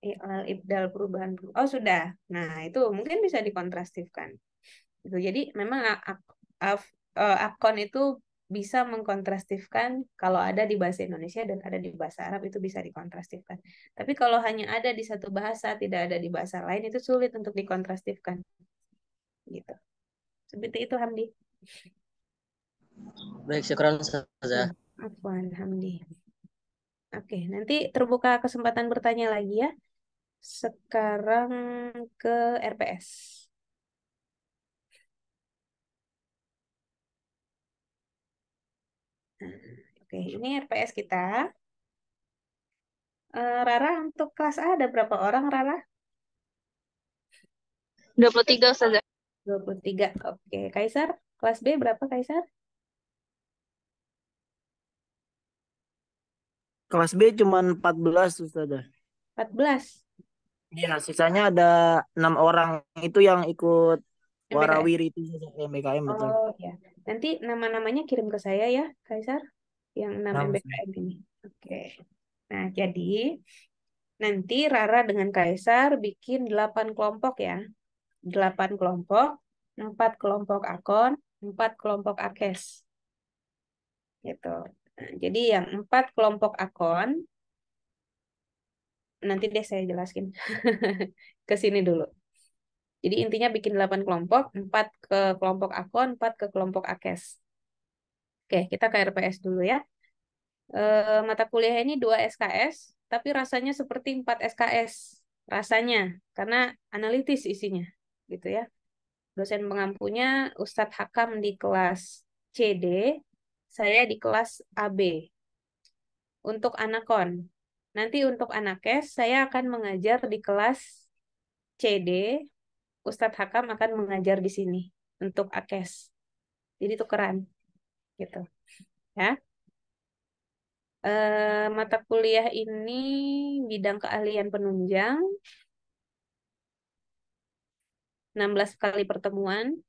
Iqlal ibdal perubahan. Oh sudah. Nah itu mungkin bisa dikontrastifkan. Gitu. Jadi memang akon itu bisa mengkontrastifkan kalau ada di bahasa Indonesia dan ada di bahasa Arab itu bisa dikontrastifkan. Tapi kalau hanya ada di satu bahasa tidak ada di bahasa lain itu sulit untuk dikontrastifkan. Gitu. Seperti itu Hamdi. Baik, syukran saja. Afwan Hamdi. Oke, nanti terbuka kesempatan bertanya lagi ya. Sekarang ke RPS. Oke, ini RPS kita. Rara untuk kelas A ada berapa orang Rara? 23 saja. 23. Oke, Kaisar. Kelas B berapa Kaisar? Kelas B cuma 14 Ustazah. 14. Iya, sisanya ada 6 orang itu yang ikut MBKM. warawiri itu MBKM betul. Oh ya. Nanti nama-namanya kirim ke saya ya, Kaisar. Yang 6 Nah, MBKM ini. Oke. Nah, jadi nanti Rara dengan Kaisar bikin 8 kelompok ya. 8 kelompok, 4 kelompok akon, 4 kelompok akes. Gitu. Nah, jadi yang 4 kelompok akon, nanti deh saya jelaskan ke sini dulu. Jadi intinya bikin 8 kelompok, 4 ke kelompok akon, 4 ke kelompok akes. Oke, kita ke RPS dulu ya. Mata kuliah ini 2 SKS, tapi rasanya seperti 4 SKS. Rasanya, karena analitis isinya. Gitu ya. Dosen pengampunya Ustadz Hakam di kelas CD, saya di kelas AB. Untuk anakon. Nanti untuk anakes, saya akan mengajar di kelas CD, Ustadz Hakam akan mengajar di sini untuk akes. Jadi tukeran gitu. Ya. Mata kuliah ini bidang keahlian penunjang 16 kali pertemuan.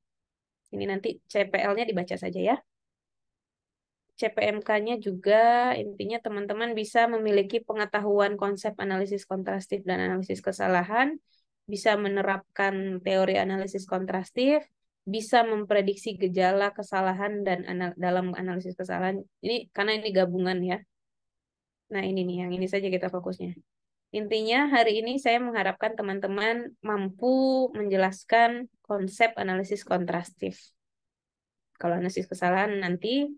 Ini nanti CPL-nya dibaca saja ya. CPMK-nya juga intinya teman-teman bisa memiliki pengetahuan konsep analisis kontrastif dan analisis kesalahan, bisa menerapkan teori analisis kontrastif, bisa memprediksi gejala kesalahan dan dalam analisis kesalahan. Ini karena ini gabungan ya. Nah ini nih, yang ini saja kita fokusnya. Intinya hari ini saya mengharapkan teman-teman mampu menjelaskan konsep analisis kontrastif. Kalau analisis kesalahan nanti,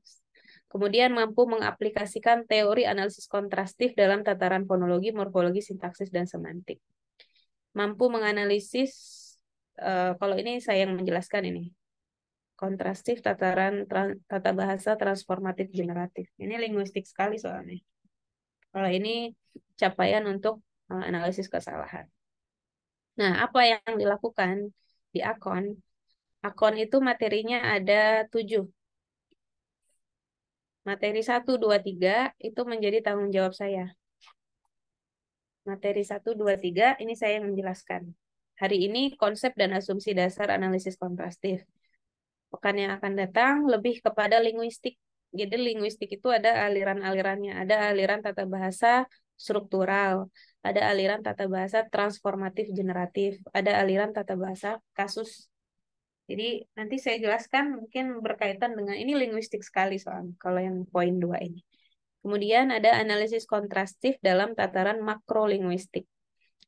kemudian mampu mengaplikasikan teori analisis kontrastif dalam tataran fonologi, morfologi, sintaksis, dan semantik. Mampu menganalisis, kalau ini saya yang menjelaskan ini, kontrastif tataran tata bahasa transformatif generatif. Ini linguistik sekali soalnya. Kalau ini capaian untuk analisis kesalahan. Nah, apa yang dilakukan di Akon? Akon itu materinya ada 7. Materi 1, 2, 3 itu menjadi tanggung jawab saya. Materi 1, 2, 3 ini saya yang menjelaskan. Hari ini konsep dan asumsi dasar analisis kontrastif. Pekan yang akan datang lebih kepada linguistik. Jadi linguistik itu ada aliran-alirannya. Ada aliran tata bahasa struktural, ada aliran tata bahasa transformatif generatif, ada aliran tata bahasa kasus. Jadi nanti saya jelaskan mungkin berkaitan dengan ini linguistik sekali soal kalau yang poin 2 ini. Kemudian ada analisis kontrastif dalam tataran makrolinguistik.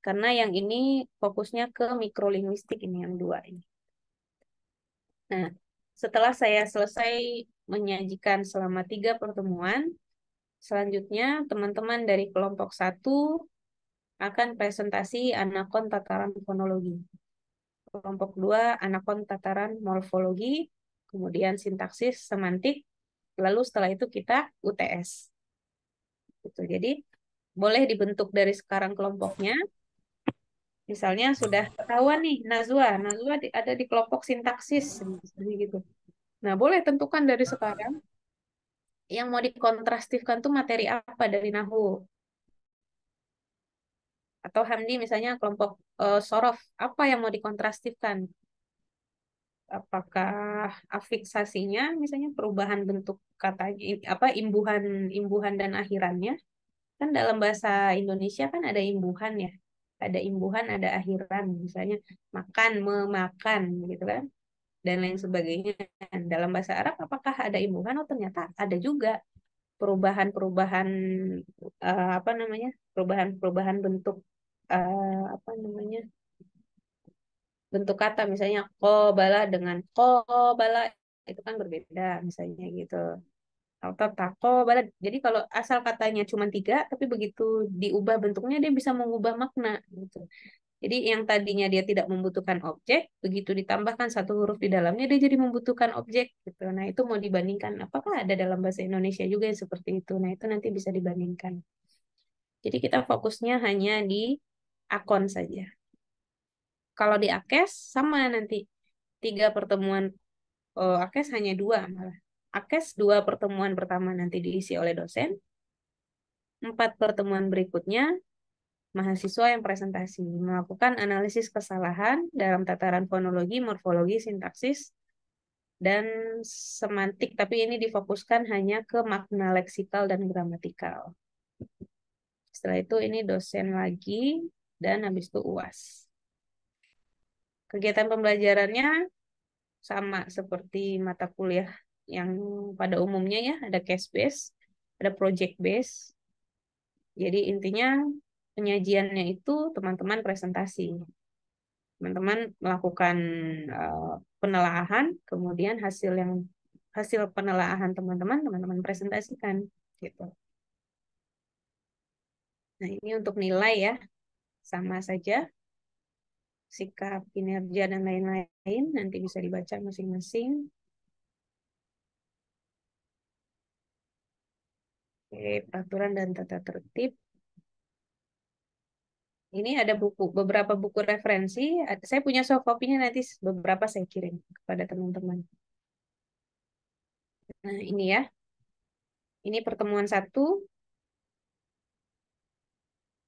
Karena yang ini fokusnya ke mikrolinguistik ini yang 2 ini. Nah, setelah saya selesai menyajikan selama 3 pertemuan, selanjutnya teman-teman dari kelompok 1 akan presentasi anakon tataran fonologi. Kelompok 2 anakon tataran morfologi, kemudian sintaksis, semantik, lalu setelah itu kita UTS. Gitu. Jadi boleh dibentuk dari sekarang kelompoknya. Misalnya sudah ketahuan nih Nazwa ada di kelompok sintaksis gitu. Nah, boleh tentukan dari sekarang yang mau dikontrastifkan tuh materi apa dari Nahu. Atau Hamdi misalnya kelompok Sorof, apa yang mau dikontrastifkan? Apakah afiksasinya, misalnya perubahan bentuk kata, apa imbuhan dan akhirannya? Kan dalam bahasa Indonesia kan ada imbuhan ya. Ada imbuhan, ada akhiran. Misalnya makan, memakan gitu kan. Dan lain sebagainya. Dalam bahasa Arab apakah ada imbuhan? Oh ternyata ada juga perubahan-perubahan apa namanya? Perubahan-perubahan bentuk apa namanya? Bentuk kata misalnya bala dengan bala itu kan berbeda misalnya gitu. Atau bala. Jadi kalau asal katanya cuma 3 tapi begitu diubah bentuknya dia bisa mengubah makna gitu. Jadi yang tadinya dia tidak membutuhkan objek, begitu ditambahkan 1 huruf di dalamnya dia jadi membutuhkan objek gitu. Nah, itu mau dibandingkan apakah ada dalam bahasa Indonesia juga yang seperti itu. Nah, itu nanti bisa dibandingkan. Jadi kita fokusnya hanya di akon saja. Kalau di AKES sama nanti 3 pertemuan, AKES hanya 2 malah. AKES 2 pertemuan pertama nanti diisi oleh dosen, 4 pertemuan berikutnya mahasiswa yang presentasi, melakukan analisis kesalahan dalam tataran fonologi, morfologi, sintaksis, dan semantik, tapi ini difokuskan hanya ke makna leksikal dan gramatikal. Setelah itu ini dosen lagi, dan habis itu UAS. Kegiatan pembelajarannya sama seperti mata kuliah yang pada umumnya ya, ada case base, ada project base. Jadi intinya penyajiannya itu teman-teman presentasi. Teman-teman melakukan penelaahan, kemudian hasil penelaahan teman-teman presentasikan gitu. Nah, ini untuk nilai ya. Sama saja sikap, kinerja dan lain-lain nanti bisa dibaca masing-masing. Oke, peraturan dan tata tertib. Ini ada beberapa buku referensi. Saya punya soft copy-nya nanti beberapa saya kirim kepada teman-teman. Nah, ini ya. Ini pertemuan 1.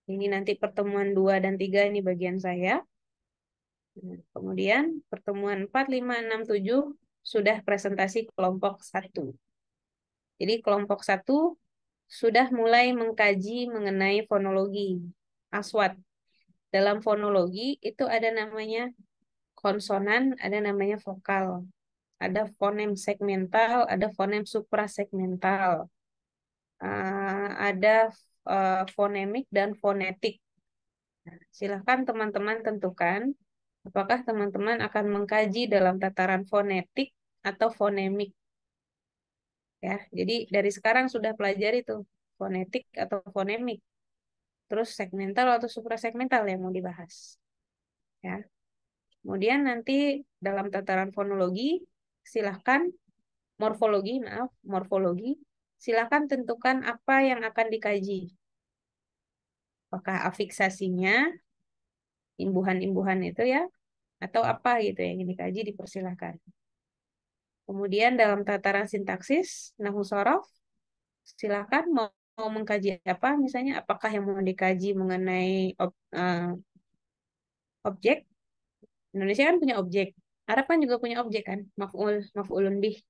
Ini nanti pertemuan 2 dan 3 ini bagian saya. Nah, kemudian pertemuan 4, 5, 6, 7 sudah presentasi kelompok 1. Jadi kelompok 1 sudah mulai mengkaji mengenai fonologi, aswat. Dalam fonologi itu ada namanya konsonan, ada namanya vokal. Ada fonem segmental, ada fonem suprasegmental. Ada fonemik dan fonetik. Silahkan teman-teman tentukan apakah teman-teman akan mengkaji dalam tataran fonetik atau fonemik. Ya, jadi dari sekarang sudah pelajari tuh fonetik atau fonemik. Terus segmental atau suprasegmental yang mau dibahas. Ya. Kemudian nanti dalam tataran fonologi, silahkan morfologi, silahkan tentukan apa yang akan dikaji. Apakah afiksasinya, imbuhan-imbuhan itu ya, atau apa gitu yang ingin dikaji, dipersilahkan. Kemudian dalam tataran sintaksis, nahu sorof, silahkan mau mengkaji apa, misalnya apakah yang mau dikaji mengenai objek. Indonesia kan punya objek, Arab kan juga punya objek kan, maf'ulun bih.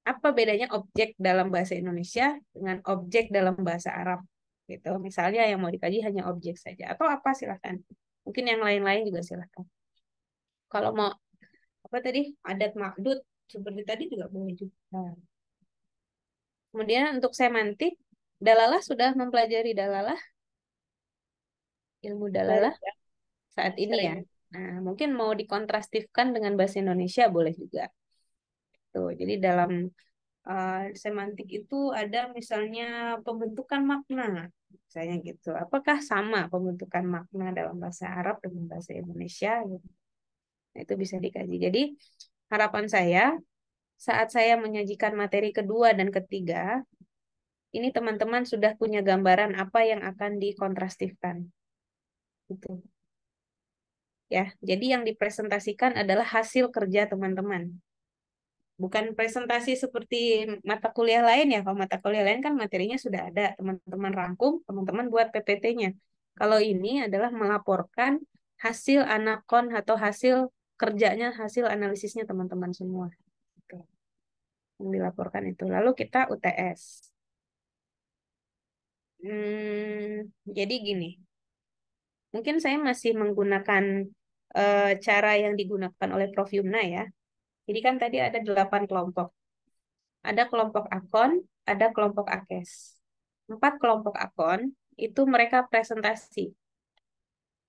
Apa bedanya objek dalam bahasa Indonesia dengan objek dalam bahasa Arab? Gitu. Misalnya yang mau dikaji hanya objek saja atau apa silahkan. Mungkin yang lain-lain juga silahkan. Kalau mau apa tadi adat makdud seperti tadi juga boleh juga. Nah, kemudian untuk semantik, dalalah sudah mempelajari dalalah, ilmu dalalah saat ini ya. Nah, mungkin mau dikontrastifkan dengan bahasa Indonesia boleh juga. Tuh, jadi dalam semantik itu ada misalnya pembentukan makna, misalnya gitu. Apakah sama pembentukan makna dalam bahasa Arab dengan bahasa Indonesia? Gitu. Nah, itu bisa dikaji. Jadi harapan saya saat saya menyajikan materi kedua dan ketiga, ini teman-teman sudah punya gambaran apa yang akan dikontrastifkan. Gitu. Ya, jadi yang dipresentasikan adalah hasil kerja teman-teman. Bukan presentasi seperti mata kuliah lain ya. Kalau mata kuliah lain kan materinya sudah ada, teman-teman rangkum, teman-teman buat PPT-nya. Kalau ini adalah melaporkan hasil anakon atau hasil kerjanya, hasil analisisnya teman-teman semua. Gitu. Yang dilaporkan itu. Lalu kita UTS. Jadi gini, mungkin saya masih menggunakan cara yang digunakan oleh Prof. Yumna ya. Jadi kan tadi ada 8 kelompok. Ada kelompok akon, ada kelompok akes. 4 kelompok akon itu mereka presentasi.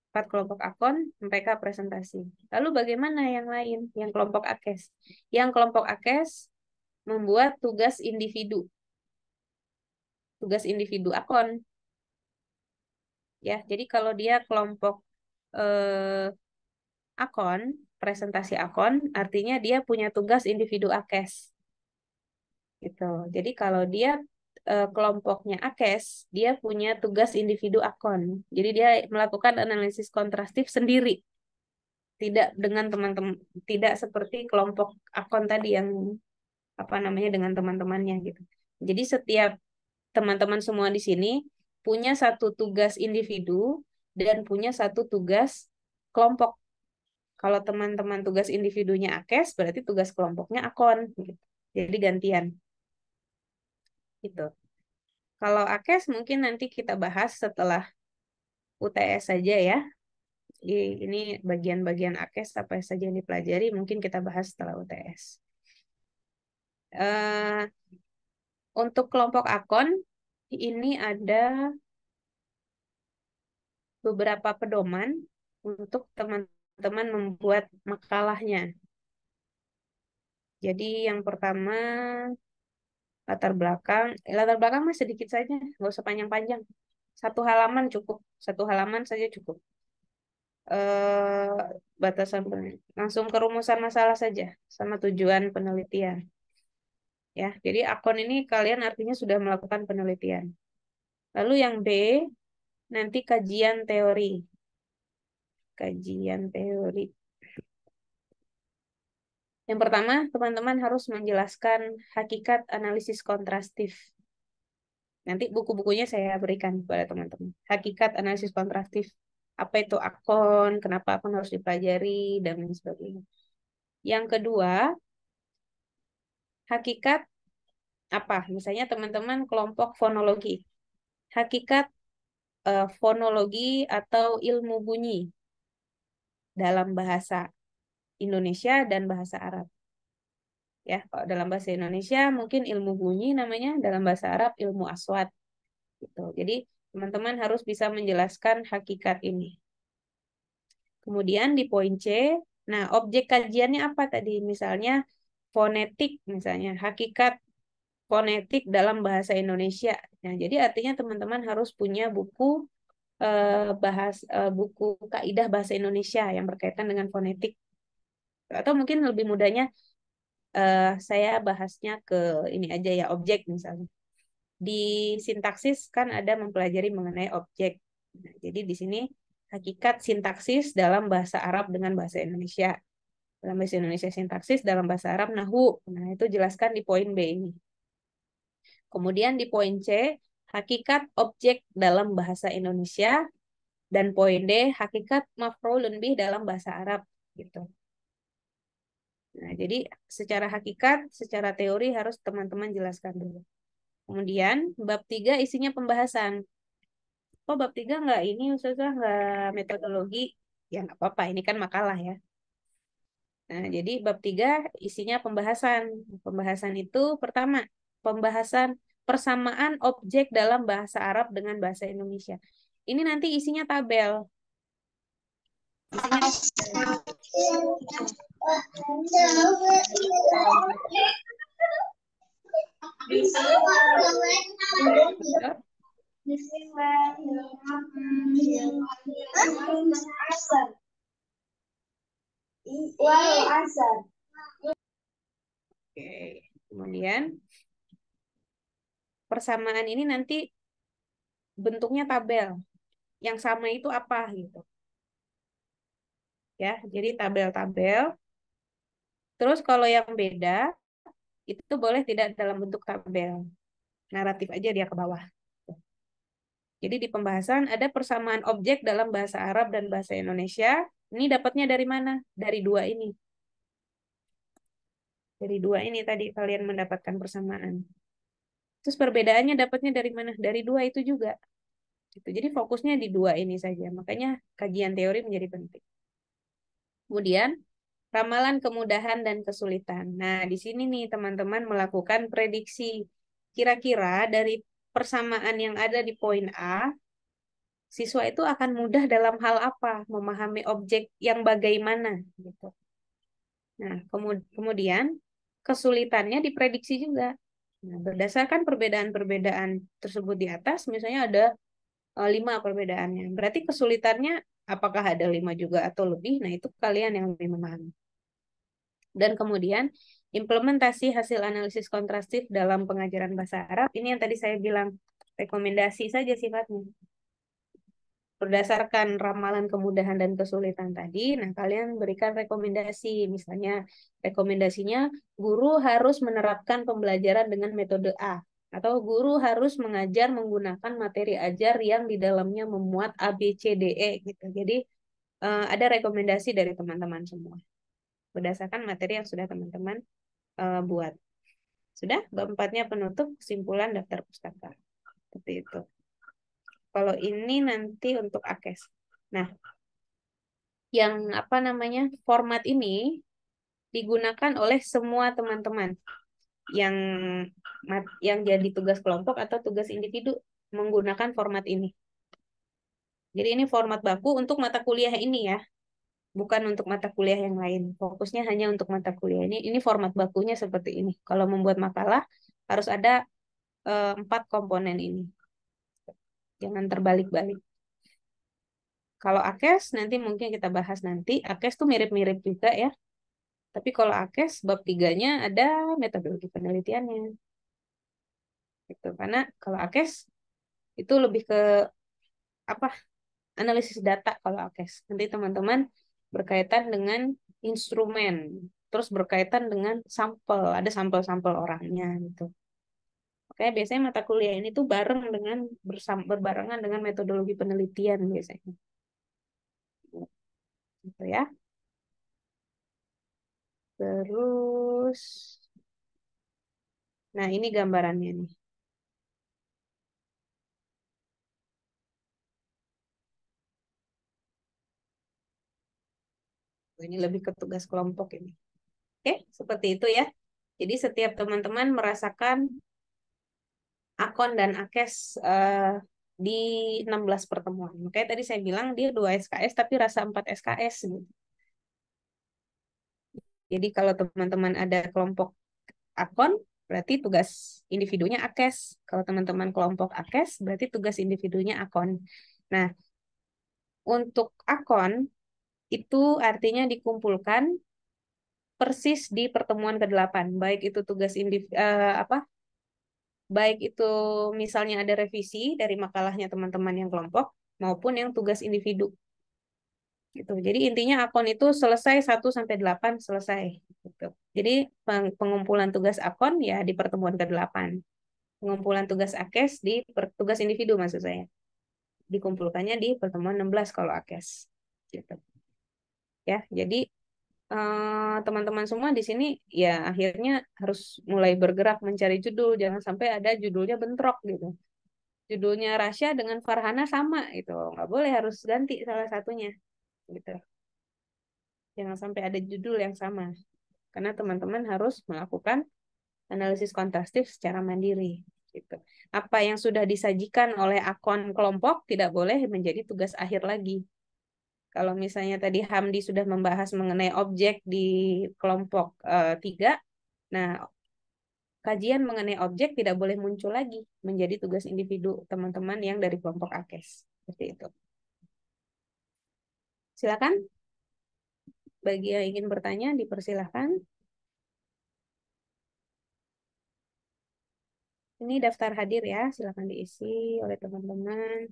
4 kelompok akon mereka presentasi. Lalu bagaimana yang lain? Yang kelompok akes. Yang kelompok akes membuat tugas individu. Tugas individu akon. Ya, jadi kalau dia kelompok akon, presentasi akon, artinya dia punya tugas individu akes. Gitu. Jadi kalau dia kelompoknya akes, dia punya tugas individu akon. Jadi dia melakukan analisis kontrastif sendiri, tidak dengan teman-teman, tidak seperti kelompok akon tadi yang apa namanya dengan teman-temannya gitu. Jadi setiap teman-teman semua di sini punya satu tugas individu dan punya satu tugas kelompok. Kalau teman-teman tugas individunya akes, berarti tugas kelompoknya akon. Gitu. Jadi gantian. Gitu. Kalau akes mungkin nanti kita bahas setelah UTS saja ya. Ini bagian-bagian akes apa saja yang dipelajari mungkin kita bahas setelah UTS. Untuk kelompok akon ini ada beberapa pedoman untuk teman-teman membuat makalahnya. Jadi yang pertama latar belakang mah sedikit saja, nggak usah panjang-panjang. 1 halaman cukup, 1 halaman saja cukup. Batasan langsung ke rumusan masalah saja sama tujuan penelitian. Ya, jadi akon ini kalian artinya sudah melakukan penelitian. Lalu yang B nanti kajian teori. Kajian teori. Yang pertama, teman-teman harus menjelaskan hakikat analisis kontrastif. Nanti buku-bukunya saya berikan kepada teman-teman. Hakikat analisis kontrastif. Apa itu akon, kenapa akon harus dipelajari, dan lain sebagainya. Yang kedua, hakikat apa? Misalnya teman-teman kelompok fonologi. Hakikat fonologi atau ilmu bunyi dalam bahasa Indonesia dan bahasa Arab. Ya, kalau dalam bahasa Indonesia mungkin ilmu bunyi namanya, dalam bahasa Arab ilmu aswat. Gitu. Jadi teman-teman harus bisa menjelaskan hakikat ini. Kemudian di poin C, nah objek kajiannya apa tadi? Misalnya fonetik, misalnya hakikat fonetik dalam bahasa Indonesia. Nah, jadi artinya teman-teman harus punya buku buku kaidah bahasa Indonesia yang berkaitan dengan fonetik. Atau mungkin lebih mudahnya saya bahasnya ke ini aja ya, objek misalnya. Di sintaksis kan ada mempelajari mengenai objek. Nah, jadi di sini hakikat sintaksis dalam bahasa Arab dengan bahasa Indonesia. Dalam bahasa Indonesia sintaksis, dalam bahasa Arab nahwu. Nah, itu jelaskan di poin B ini. Kemudian di poin C, hakikat objek dalam bahasa Indonesia, dan poin D, hakikat maf'ulun bih dalam bahasa Arab gitu. Nah, jadi secara hakikat, secara teori harus teman-teman jelaskan dulu. Kemudian bab 3 isinya pembahasan. Oh, bab 3 nggak ini Ustazah, nggak metodologi? Ya nggak apa-apa, ini kan makalah ya. Nah, jadi bab 3 isinya pembahasan. Pembahasan itu pertama, pembahasan persamaan objek dalam bahasa Arab dengan bahasa Indonesia. Ini nanti isinya tabel. Isinya Oke, kemudian persamaan ini nanti bentuknya tabel. Yang sama itu apa gitu. Ya, jadi tabel-tabel. Terus kalau yang beda itu boleh tidak dalam bentuk tabel. Naratif aja dia ke bawah. Jadi di pembahasan ada persamaan objek dalam bahasa Arab dan bahasa Indonesia. Ini dapatnya dari mana? Dari dua ini. Dari dua ini tadi kalian mendapatkan persamaan. Terus perbedaannya dapatnya dari mana? Dari dua itu juga. Gitu. Jadi fokusnya di dua ini saja. Makanya kajian teori menjadi penting. Kemudian ramalan kemudahan dan kesulitan. Nah, di sini nih teman-teman melakukan prediksi. Kira-kira dari persamaan yang ada di poin A, siswa itu akan mudah dalam hal apa? Memahami objek yang bagaimana gitu. Nah, kemudian kesulitannya diprediksi juga. Nah, berdasarkan perbedaan-perbedaan tersebut di atas, misalnya ada 5 perbedaannya. Berarti kesulitannya apakah ada 5 juga atau lebih? Nah, itu kalian yang lebih memahami. Dan kemudian implementasi hasil analisis kontrastif dalam pengajaran bahasa Arab. Ini yang tadi saya bilang, rekomendasi saja sifatnya. Berdasarkan ramalan kemudahan dan kesulitan tadi, nah kalian berikan rekomendasi. Misalnya rekomendasinya guru harus menerapkan pembelajaran dengan metode A. Atau guru harus mengajar menggunakan materi ajar yang di dalamnya memuat A, B, C, D, E. Gitu. Jadi ada rekomendasi dari teman-teman semua. Berdasarkan materi yang sudah teman-teman buat. Sudah, bab 4-nya penutup, kesimpulan daftar pustaka. Seperti itu. Kalau ini nanti untuk AKES. Nah, yang apa namanya format ini digunakan oleh semua teman-teman yang jadi tugas kelompok atau tugas individu menggunakan format ini. Jadi ini format baku untuk mata kuliah ini ya, bukan untuk mata kuliah yang lain. Fokusnya hanya untuk mata kuliah ini. Ini format bakunya seperti ini. Kalau membuat makalah harus ada 4 komponen ini. Jangan terbalik-balik. Kalau AKES nanti mungkin kita bahas nanti. AKES tuh mirip-mirip juga ya. Tapi kalau AKES bab 3-nya ada metodologi penelitiannya. Gitu. Karena kalau AKES itu lebih ke apa? Analisis data kalau AKES. Nanti teman-teman berkaitan dengan instrumen, terus berkaitan dengan sampel, ada sampel-sampel orangnya gitu. Makanya biasanya mata kuliah ini tuh berbarengan dengan metodologi penelitian biasanya. Gitu ya. Terus, nah ini gambarannya nih. Ini lebih ke tugas kelompok ini. Oke, seperti itu ya. Jadi setiap teman-teman merasakan akon dan akes di 16 pertemuan. Makanya tadi saya bilang dia 2 SKS tapi rasa 4 SKS gitu. Jadi kalau teman-teman ada kelompok akon, berarti tugas individunya akes. Kalau teman-teman kelompok akes, berarti tugas individunya akon. Nah, untuk akon itu artinya dikumpulkan persis di pertemuan ke-8. Baik itu tugas baik itu misalnya ada revisi dari makalahnya teman-teman yang kelompok maupun yang tugas individu. Gitu. Jadi intinya akon itu selesai 1 sampai 8 selesai. Gitu. Jadi pengumpulan tugas akon ya di pertemuan ke-8. Pengumpulan tugas akes di tugas individu maksud saya. Dikumpulkannya di pertemuan 16 kalau akes. Gitu. Ya, jadi teman-teman semua di sini ya akhirnya harus mulai bergerak mencari judul. Jangan sampai ada judulnya bentrok gitu. Judulnya Rasya dengan Farhana sama gitu. Nggak boleh, harus ganti salah satunya. Gitu. Jangan sampai ada judul yang sama. Karena teman-teman harus melakukan analisis kontrastif secara mandiri. Gitu. Apa yang sudah disajikan oleh akun kelompok tidak boleh menjadi tugas akhir lagi. Kalau misalnya tadi Hamdi sudah membahas mengenai objek di kelompok 3, nah kajian mengenai objek tidak boleh muncul lagi menjadi tugas individu teman-teman yang dari kelompok AKES. Seperti itu. Silakan. Bagi yang ingin bertanya, dipersilahkan. Ini daftar hadir ya, silakan diisi oleh teman-teman.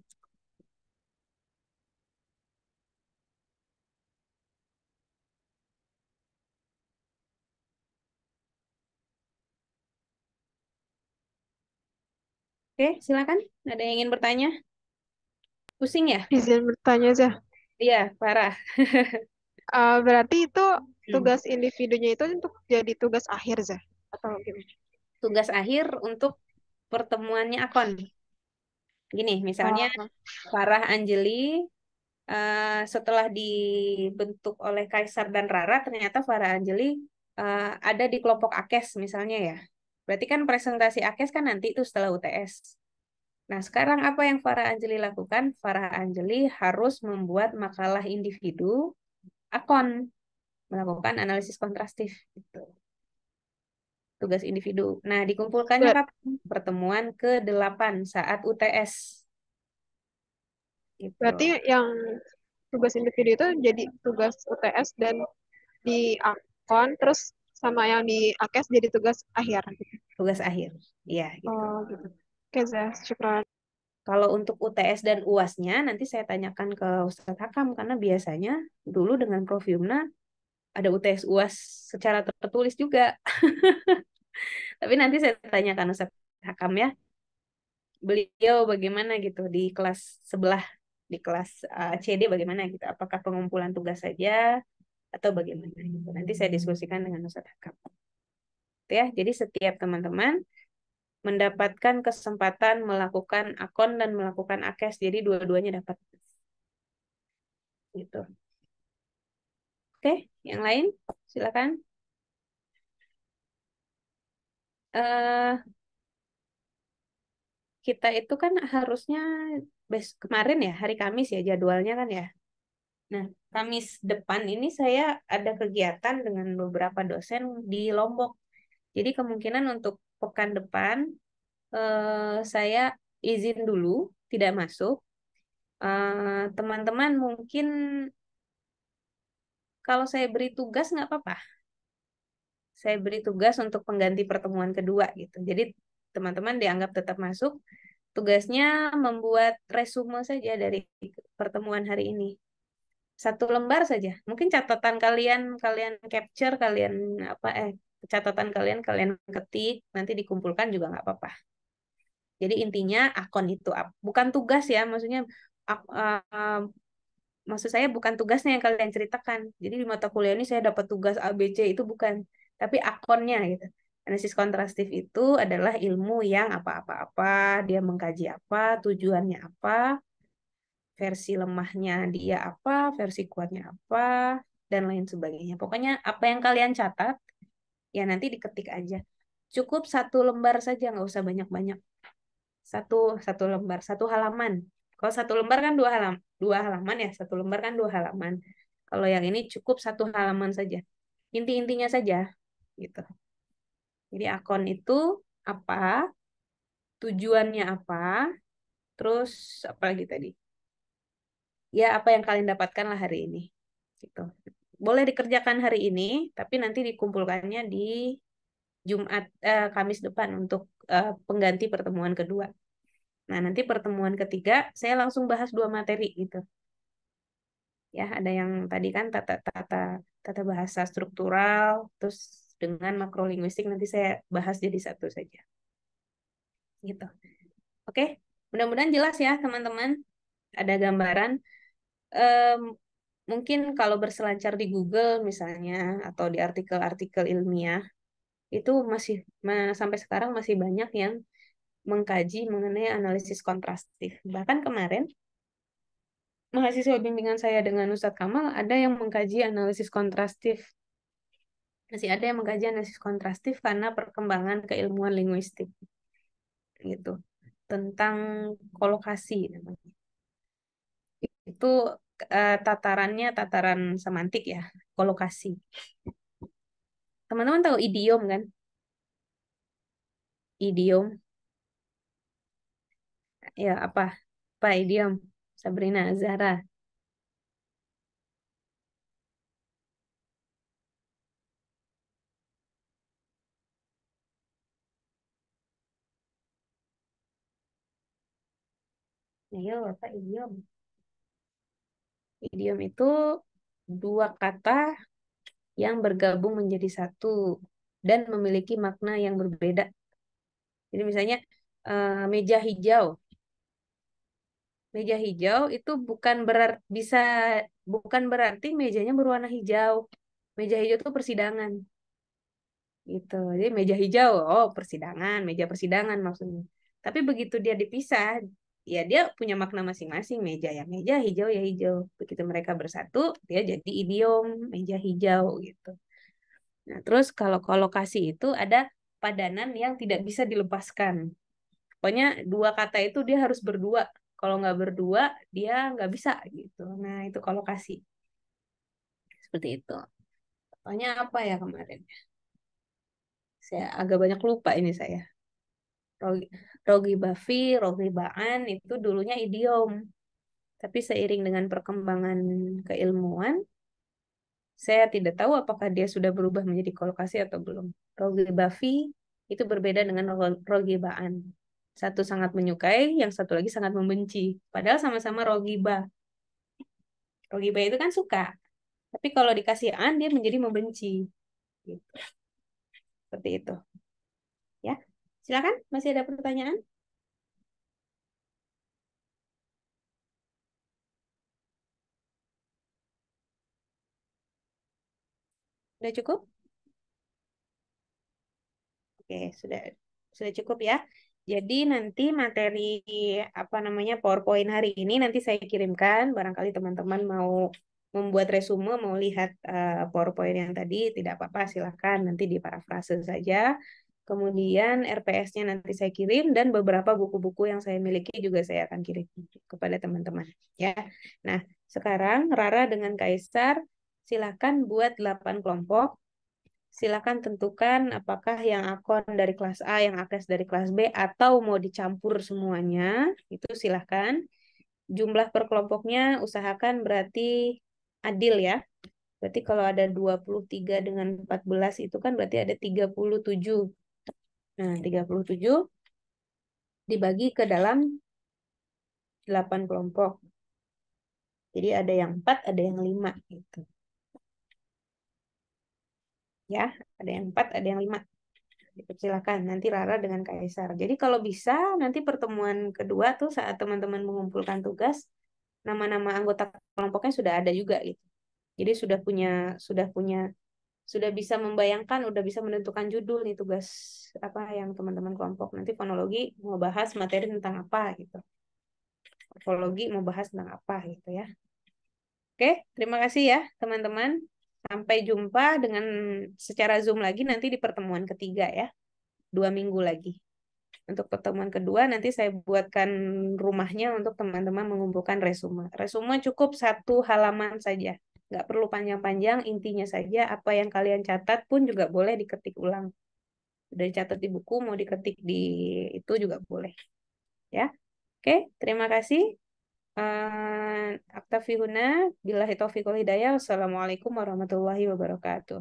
Oke, silakan. Ada yang ingin bertanya? Pusing ya? Izin bertanya aja. Iya, parah. Berarti itu tugas individunya itu untuk jadi tugas akhir, Zah? Atau gimana? Tugas akhir untuk pertemuannya akon. Gini, misalnya Oh, Farah Anjeli setelah dibentuk oleh Kaisar dan Rara, ternyata Farah Anjeli ada di kelompok AKES misalnya ya. Berarti kan presentasi AKES kan nanti itu setelah UTS. Nah, sekarang apa yang Farah Anjeli lakukan? Farah Anjeli harus membuat makalah individu akon, melakukan analisis kontrastif. Gitu. Tugas individu. Nah, dikumpulkannya ber- kapan? Pertemuan ke-8 saat UTS. Gitu. berarti yang tugas individu itu jadi tugas UTS dan di akon, terus sama yang di AKES jadi tugas akhir gitu. Tugas akhir. Iya, gitu. Oh, gitu. Oke, Zah. Syukran. Kalau untuk UTS dan UASnya nanti saya tanyakan ke Ustadz Hakam karena biasanya dulu dengan Prof Yumna ada UTS UAS secara tertulis juga. Tapi nanti saya tanyakan Ustadz Hakam ya. Beliau bagaimana gitu di kelas sebelah, di kelas CD bagaimana gitu. Apakah pengumpulan tugas saja atau bagaimana gitu. Nanti saya diskusikan dengan Ustadz Hakam. Ya, jadi setiap teman-teman mendapatkan kesempatan melakukan akon dan melakukan akes. Jadi dua-duanya dapat. Gitu. Oke, yang lain silakan. eh Kita itu kan harusnya kemarin ya, hari Kamis ya jadwalnya kan ya. Nah, Kamis depan ini saya ada kegiatan dengan beberapa dosen di Lombok. Jadi kemungkinan untuk pekan depan saya izin dulu, tidak masuk. Teman-teman mungkin kalau saya beri tugas nggak apa-apa. Saya beri tugas untuk pengganti pertemuan kedua gitu. Jadi teman-teman dianggap tetap masuk. Tugasnya membuat resume saja dari pertemuan hari ini. 1 lembar saja. Mungkin catatan kalian kalian capture, kalian catatan kalian ketik, nanti dikumpulkan juga nggak apa-apa. Jadi intinya akun itu bukan tugas ya, maksudnya maksud saya bukan tugasnya yang kalian ceritakan. Jadi di mata kuliah ini saya dapat tugas A, B, C itu bukan, tapi akonnya gitu. Analisis kontrastif itu adalah ilmu yang apa-apa-apa, dia mengkaji apa, tujuannya apa, versi lemahnya dia apa, versi kuatnya apa, dan lain sebagainya. Pokoknya apa yang kalian catat, ya nanti diketik aja. Cukup 1 lembar saja, nggak usah banyak-banyak. satu lembar, satu halaman. Kalau satu lembar kan dua halaman ya, satu lembar kan 2 halaman. Kalau yang ini cukup 1 halaman saja. Inti-intinya saja gitu. Jadi akun itu apa, tujuannya apa, terus apa lagi tadi? Ya apa yang kalian dapatkan lah hari ini. Gitu. Boleh dikerjakan hari ini, tapi nanti dikumpulkannya di Kamis depan untuk pengganti pertemuan kedua. Nah, nanti pertemuan ketiga saya langsung bahas 2 materi gitu. Ya, ada yang tadi kan tata bahasa struktural, terus dengan makrolinguistik nanti saya bahas jadi satu saja. Gitu. Oke, mudah-mudahan jelas ya teman-teman. Ada gambaran. Em, Mungkin kalau berselancar di Google misalnya atau di artikel-artikel ilmiah itu sampai sekarang masih banyak yang mengkaji mengenai analisis kontrastif. Bahkan kemarin mahasiswa bimbingan saya dengan Ustadz Kamal ada yang mengkaji analisis kontrastif. Masih ada yang mengkaji analisis kontrastif karena perkembangan keilmuan linguistik gitu. Tentang kolokasi namanya. Itu tatarannya tataran semantik ya, kolokasi. Teman-teman tahu idiom kan? Idiom. Ya, apa? Apa idiom? Sabrina, Zahra. Ayo, apa idiom? Idiom itu 2 kata yang bergabung menjadi satu dan memiliki makna yang berbeda. Jadi misalnya meja hijau. Meja hijau itu bukan berarti mejanya berwarna hijau. Meja hijau itu persidangan. Gitu. Jadi meja hijau, oh persidangan, meja persidangan maksudnya. Tapi begitu dia dipisah, ya dia punya makna masing-masing. Meja ya meja, hijau ya hijau. Begitu mereka bersatu, dia jadi idiom meja hijau gitu. Nah, terus kalau kolokasi itu ada padanan yang tidak bisa dilepaskan. Pokoknya 2 kata itu dia harus berdua. Kalau nggak berdua, dia nggak bisa gitu. Nah, itu kolokasi. Seperti itu. Pokoknya apa ya kemarin? Saya agak banyak lupa ini saya. Rogi Bafi, Rogi Baan itu dulunya idiom. Tapi seiring dengan perkembangan keilmuan, saya tidak tahu apakah dia sudah berubah menjadi kolokasi atau belum. Rogi Bafi itu berbeda dengan Rogi Baan. Satu sangat menyukai, yang satu lagi sangat membenci. Padahal sama-sama Rogiba. Rogiba itu kan suka. Tapi kalau dikasih an, dia menjadi membenci. Gitu. Seperti itu. Ya, silakan. Masih ada pertanyaan? Sudah cukup? Oke, sudah cukup ya. Jadi nanti materi apa namanya PowerPoint hari ini nanti saya kirimkan. Barangkali teman-teman mau membuat resume, mau lihat PowerPoint yang tadi, tidak apa-apa, silahkan nanti diparafrase saja. Kemudian RPS-nya nanti saya kirim dan beberapa buku-buku yang saya miliki juga saya akan kirim kepada teman-teman. Ya. Nah, sekarang Rara dengan Kaisar silahkan buat 8 kelompok. Silakan tentukan apakah yang akun dari kelas A, yang AKES dari kelas B, atau mau dicampur semuanya. Itu silakan. Jumlah per kelompoknya usahakan berarti adil ya. Berarti kalau ada 23 dengan 14 itu kan berarti ada 37. Nah, 37 dibagi ke dalam 8 kelompok. Jadi ada yang 4, ada yang 5 gitu. Ya, ada yang 4, ada yang 5. Silakan nanti Rara dengan Kaisar. Jadi kalau bisa nanti pertemuan kedua tuh saat teman-teman mengumpulkan tugas, nama-nama anggota kelompoknya sudah ada juga gitu. Jadi sudah bisa membayangkan, sudah bisa menentukan judul nih tugas apa yang teman-teman kelompok. Nanti fonologi mau bahas materi tentang apa gitu. Morfologi mau bahas tentang apa gitu ya. Oke, terima kasih ya teman-teman. Sampai jumpa dengan secara Zoom lagi nanti di pertemuan ketiga ya. 2 minggu lagi. Untuk pertemuan kedua nanti saya buatkan rumahnya untuk teman-teman mengumpulkan resume. Resume cukup 1 halaman saja. Nggak perlu panjang-panjang, intinya saja apa yang kalian catat pun juga boleh diketik ulang. Udah dicatat di buku, mau diketik di itu juga boleh. Ya, oke, terima kasih. Aktafi huna, billahi taufiq wal hidayah. Wassalamualaikum warahmatullahi wabarakatuh.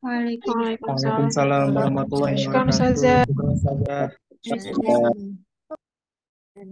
Waalaikumsalam. Waalaikumsalam warahmatullahi Syukran wabarakatuh. Ustazah. Syukran, Ustazah. Nah,